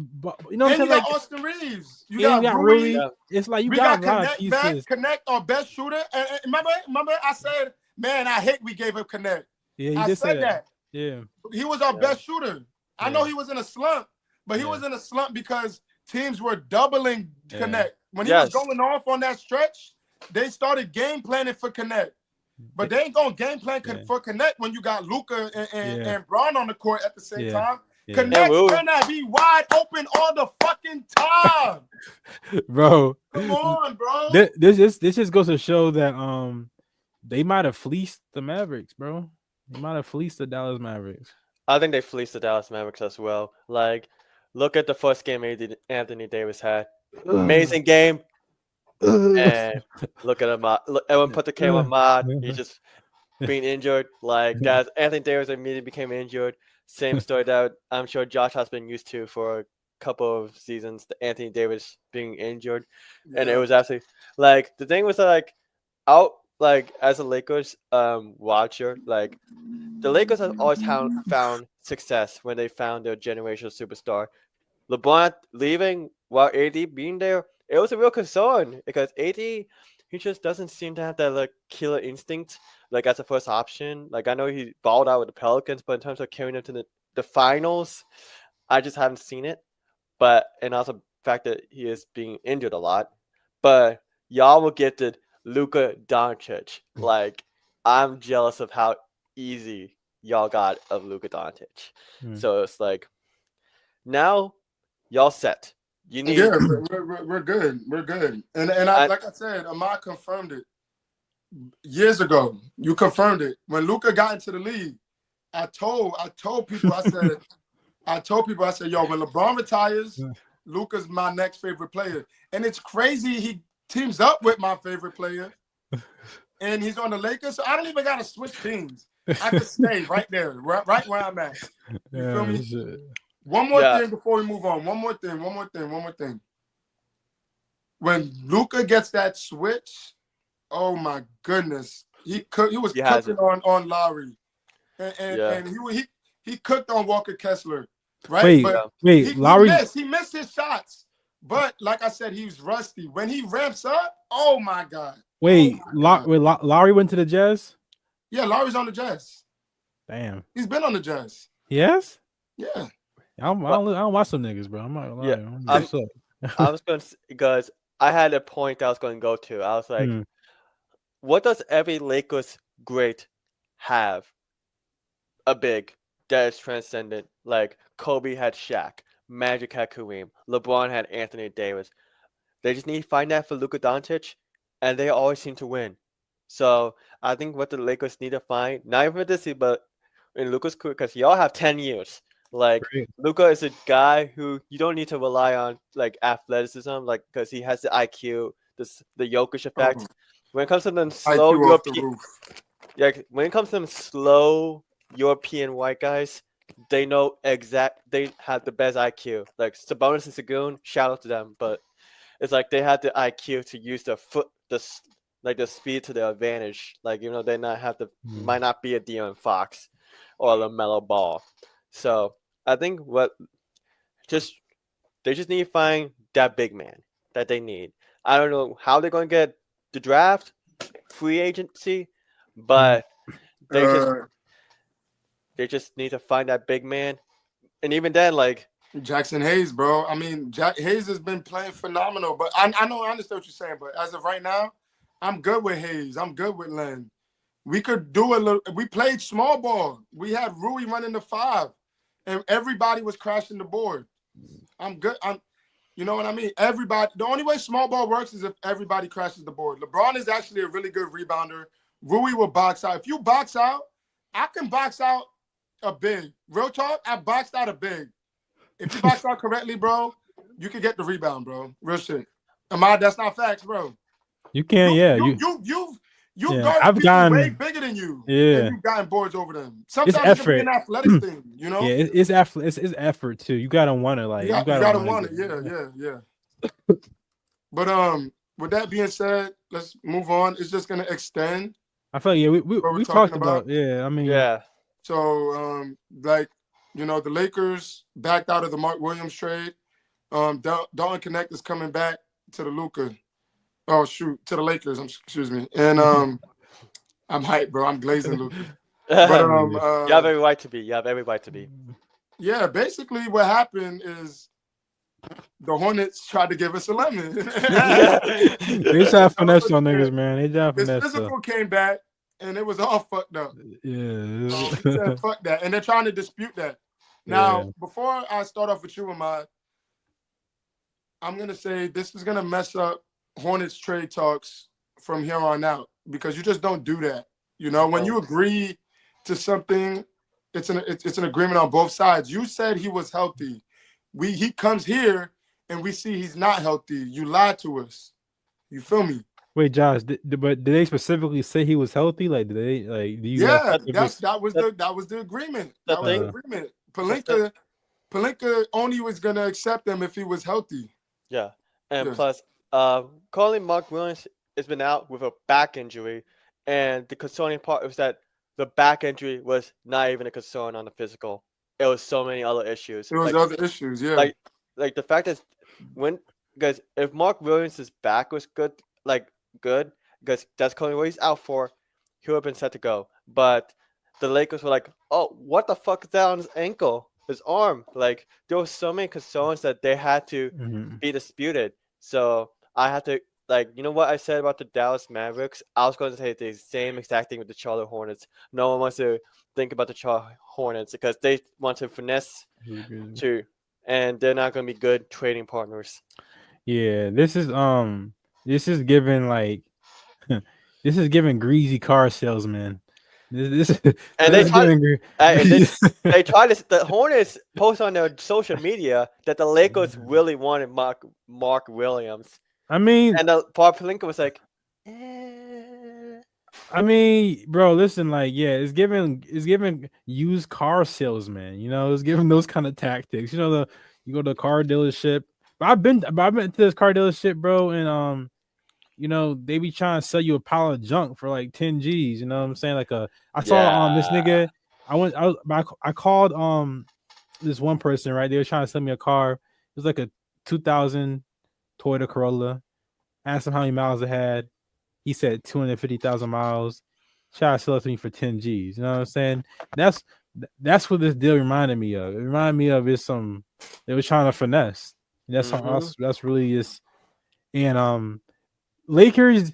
S2: you know what I'm saying?
S4: You got Austin Reeves. You got Rui.
S2: Yeah. It's like you got a lot of pieces.
S4: Connect, our best shooter. And remember, I said, man, I hate we gave him Connect.
S2: Yeah,
S4: I said that.
S2: Yeah,
S4: he was our best shooter. I know he was in a slump, but he was in a slump because teams were doubling Connect. When he was going off on that stretch, they started game planning for Connect. But they ain't going to game plan for Connect when you got Luka and Bron on the court at the same time. Connect gonna be wide open all the fucking time,
S2: bro.
S4: Come on, bro.
S2: This just goes to show that they might have fleeced the Mavericks, bro. They might have fleeced the Dallas Mavericks.
S3: I think they fleeced the Dallas Mavericks as well. Like, look at the first game Anthony Davis had. Amazing game. And look at him. Look, everyone put the K on Mod. He's just being injured. Like, guys, Anthony Davis immediately became injured. Same story that I'm sure Josh has been used to for a couple of seasons, the Anthony Davis being injured. And it was actually like the thing was like as a Lakers watcher, like the Lakers have always found success when they found their generational superstar. LeBron leaving while AD being there, it was a real concern because AD, he just doesn't seem to have that like killer instinct, like as a first option. Like I know he balled out with the Pelicans, but in terms of carrying them to the finals, I just haven't seen it. But and also the fact that he is being injured a lot. But y'all will get to Luka Doncic. Like I'm jealous of how easy y'all got of Luka Doncic. So it's like now y'all set. You need
S4: we're good. We're good. And like I said, Ahmad confirmed it years ago. You confirmed it. When Luka got into the league, I told people, I said, yo, when LeBron retires, Luka's my next favorite player. And it's crazy he teams up with my favorite player. And he's on the Lakers. So I don't even gotta switch teams. I can stay right there, right where I'm at. You feel me? Shit. One more thing before we move on. One more thing. When Luka gets that switch, oh my goodness, he was cooking on Lowry, and he cooked on Walker Kessler, right?
S2: Wait, Lowry,
S4: he missed his shots, but like I said, he's rusty. When he ramps up, oh my god.
S2: Lowry went to the Jazz.
S4: Yeah, Lowry's on the Jazz.
S2: Damn,
S4: he's been on the Jazz.
S2: Yes.
S4: Yeah.
S2: I don't watch some niggas, bro. I'm not lying.
S3: I was going to, because I had a point I was going to go to. I was like, what does every Lakers great have? A big that is transcendent. Like Kobe had Shaq, Magic had Kareem, LeBron had Anthony Davis. They just need to find that for Luka Doncic, and they always seem to win. So I think what the Lakers need to find, not even for this year, but in Luka's career, because y'all have 10 years. Like
S2: Great.
S3: Luka is a guy who you don't need to rely on like athleticism, like because he has the IQ, the Jokic effect. When it comes to them slow
S4: IQ off the roof.
S3: Yeah, when it comes to them slow European white guys, they know they have the best IQ. Like Sabonis and Sagoon, shout out to them, but it's like they have the IQ to use the speed to their advantage. Like they might not be a De'Aaron Fox or a LaMelo Ball. So I think they just need to find that big man that they need. I don't know how they're going to get the draft, free agency, but they just need to find that big man. And even then, like
S4: Jackson Hayes, bro. I mean, Hayes has been playing phenomenal, but I understand what you're saying. But as of right now, I'm good with Hayes. I'm good with Len. We could do a little. We played small ball. We had Rui running the 5, and everybody was crashing the board. I'm good. You know what I mean? Everybody. The only way small ball works is if everybody crashes the board. LeBron is actually a really good rebounder. Rui will box out. If you box out, I can box out a big. Real talk, I boxed out a big. If you box out correctly, bro, you can get the rebound, bro. Real shit. Ahmad, that's not facts, bro.
S2: You can,
S4: You've guarded people way bigger than you.
S2: Yeah.
S4: And you've gotten boards over them. Sometimes
S2: it's
S4: it can be an athletic thing, you know?
S2: Yeah, it's effort too. You gotta want it. Like
S4: you gotta want it. Yeah. But with that being said, let's move on. It's just gonna extend.
S2: I feel we talked about. Yeah, I mean,
S3: yeah.
S4: So the Lakers backed out of the Mark Williams trade. Dalton Connect is coming back to the Luka. Oh shoot, to the Lakers. Excuse me. And I'm hyped, bro. I'm glazing Luka. But
S3: you have every right to be. You have every right to be.
S4: Yeah, basically what happened is the Hornets tried to give us a lemon.
S2: They tried to finesse on niggas, man. They tried to finesse.
S4: His physical came back, and it was all fucked up.
S2: Yeah.
S4: He said, fuck that. And they're trying to dispute that. Now, before I start off with you, Ahmad, I'm going to say this is going to mess up Hornets trade talks from here on out because you just don't do that. You know, when you agree to something, it's an agreement on both sides. You said he was healthy. He comes here and we see he's not healthy. You lied to us. You feel me?
S2: Wait, Josh, but did they specifically say he was healthy? Like, did they like? Do you?
S4: Yeah, that was the agreement. That was the agreement. Pelinka only was gonna accept him if he was healthy.
S3: Yeah, and plus, calling Mark Williams has been out with a back injury, and the concerning part was that the back injury was not even a concern on the physical. It was so many other issues.
S4: There was other issues, yeah.
S3: Like the fact is, because if Mark Williams' back was good, because that's currently what he's out for, he would have been set to go. But the Lakers were like, oh, what the fuck is that on his ankle, his arm? Like, there were so many concerns that they had to be disputed. So I had to, you know what I said about the Dallas Mavericks? I was going to say the same exact thing with the Charlotte Hornets. No one wants to think about the Charlotte Hornets because they want to finesse too, and they're not going to be good trading partners.
S2: Yeah, this is giving this is giving greasy car salesman. They
S3: tried this. The Hornets post on their social media that the Lakers really wanted Mark Williams.
S2: I mean,
S3: and the Pelinka was like,
S2: I mean, bro, listen, it's giving used car salesman. You know, it's giving those kind of tactics. You know, you go to a car dealership. But I've been to this car dealership, bro, and you know, they be trying to sell you a pile of junk for like 10 G's. You know what I'm saying? I saw this nigga. I called this one person, right? They were trying to sell me a car. It was like a 2000 Toyota Corolla. Asked him how many miles it had. He said 250,000 miles. Tried to sell it to me for 10 G's. You know what I'm saying? That's what this deal reminded me of. It reminded me of they were trying to finesse. That's really just. And Lakers,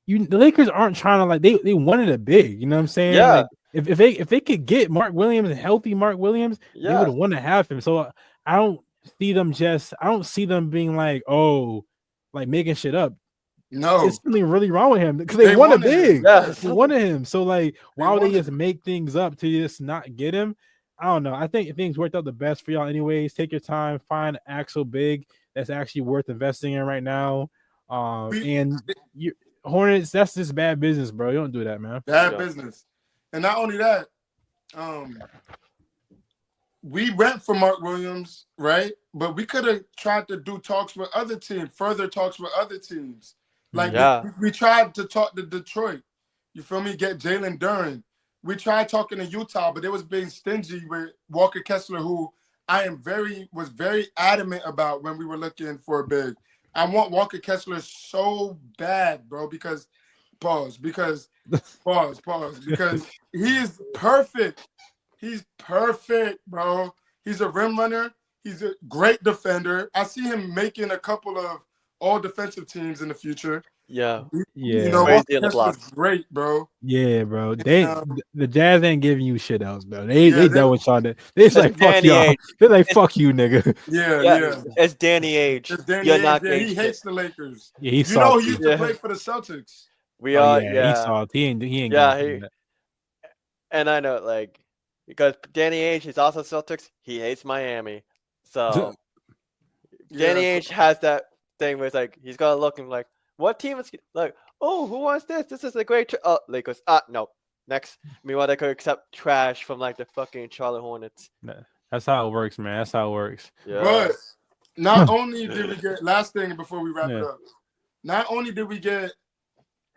S2: the Lakers aren't trying to like they wanted it big. You know what I'm saying?
S3: Yeah.
S2: Like if they could get Mark Williams and healthy Mark Williams, they would want to have him. So I don't see them being like, oh, like making shit up.
S4: No,
S2: it's something really wrong with him because they wanted big.
S3: Yes.
S2: They wanted him. So like, why would they just make things up to just not get him? I don't know. I think things worked out the best for y'all anyways. Take your time, find actual big that's actually worth investing in right now. And you Hornets, that's just bad business, bro. You don't do that, man.
S4: Bad business. And not only that, we went for Mark Williams, right? But we could have tried to do talks with other teams, further talks with other teams. Like we tried to talk to Detroit. You feel me? Get Jalen Duren. We tried talking to Utah, but it was being stingy with Walker Kessler, who I was very adamant about when we were looking for a big. I want Walker Kessler so bad, bro, because because he is perfect. He's perfect, bro. He's a rim runner. He's a great defender. I see him making a couple of all defensive teams in the future.
S3: Yeah.
S4: You know, Walker Kessler's great, bro.
S2: Yeah, bro. The Jazz ain't giving you shit else, bro. They done with y'all. They just like fuck y'all. They're like fuck you, nigga.
S4: Yeah.
S3: It's Danny Ainge.
S4: He hates the Lakers.
S2: Yeah, he
S4: used to play for the Celtics.
S3: We are.
S2: He salty. He ain't.
S3: Yeah, and I know, like, because Danny Ainge is also Celtics. He hates Miami. So Danny Ainge has that thing where it's like he's gonna look and like, what team is like? Oh, who wants this? This is a great Lakers. No. Next. Meanwhile, they could accept trash from like the fucking Charlotte Hornets.
S2: That's how it works, man. That's how it works.
S3: Yeah.
S4: But not only did we get last thing before we wrap it up. Not only did we get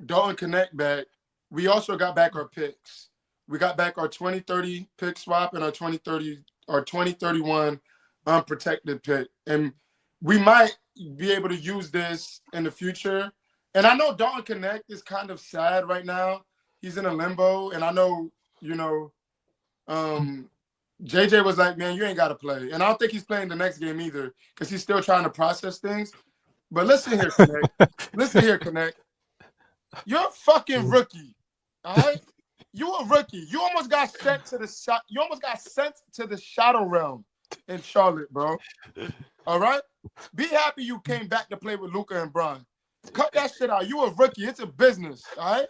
S4: Dalton Connect back, we also got back our picks. We got back our 2030 pick swap and our 2031 unprotected pick. And we might be able to use this in the future. And I know Dalton Connect is kind of sad right now. He's in a limbo. And I know, JJ was like, man, you ain't got to play. And I don't think he's playing the next game either because he's still trying to process things. But listen here, Connect. You're a fucking rookie, all right? You a rookie. You almost got sent to the shadow realm in Charlotte, bro. All right? Be happy you came back to play with Luka and Bron. Cut that shit out. You a rookie. It's a business, all right?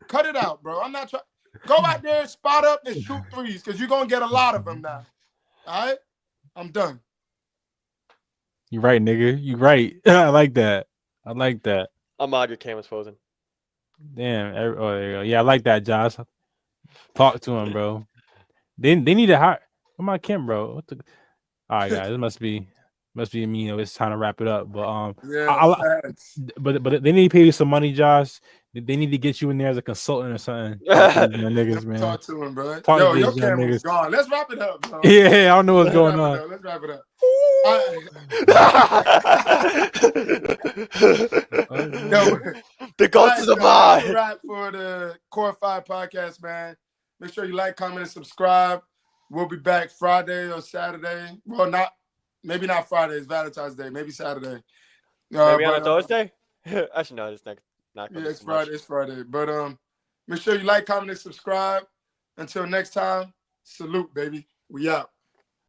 S4: Cut it out, bro. I'm not trying. Go out there, spot up, and shoot threes because you're going to get a lot of them now. All right? I'm done.
S2: You right, nigga. You right. I like that.
S3: Ahmad, your camera's frozen.
S2: Damn. There you go. Yeah, I like that, Josh. Talk to him, bro. They need to hire. Where my Kim, bro? All right, guys. It must be me. It's time to wrap it up. But but they need to pay you some money, Josh. They need to get you in there as a consultant or something. Niggas, man.
S4: Talk to him, bro.
S2: Yo,
S4: your camera's gone. Let's wrap it up, bro.
S2: Yeah, I don't know what's going on.
S4: Let's wrap it up.
S3: The ghost is alive.
S4: Wrap for the Core 5 podcast, man. Make sure you like, comment, and subscribe. We'll be back Friday or Saturday. Well, maybe not Friday. It's Valentine's Day. Maybe Saturday.
S3: Maybe on a Thursday? Actually, no, it's not.
S4: It's Friday. It's Friday. But make sure you like, comment, and subscribe. Until next time, salute, baby. We out.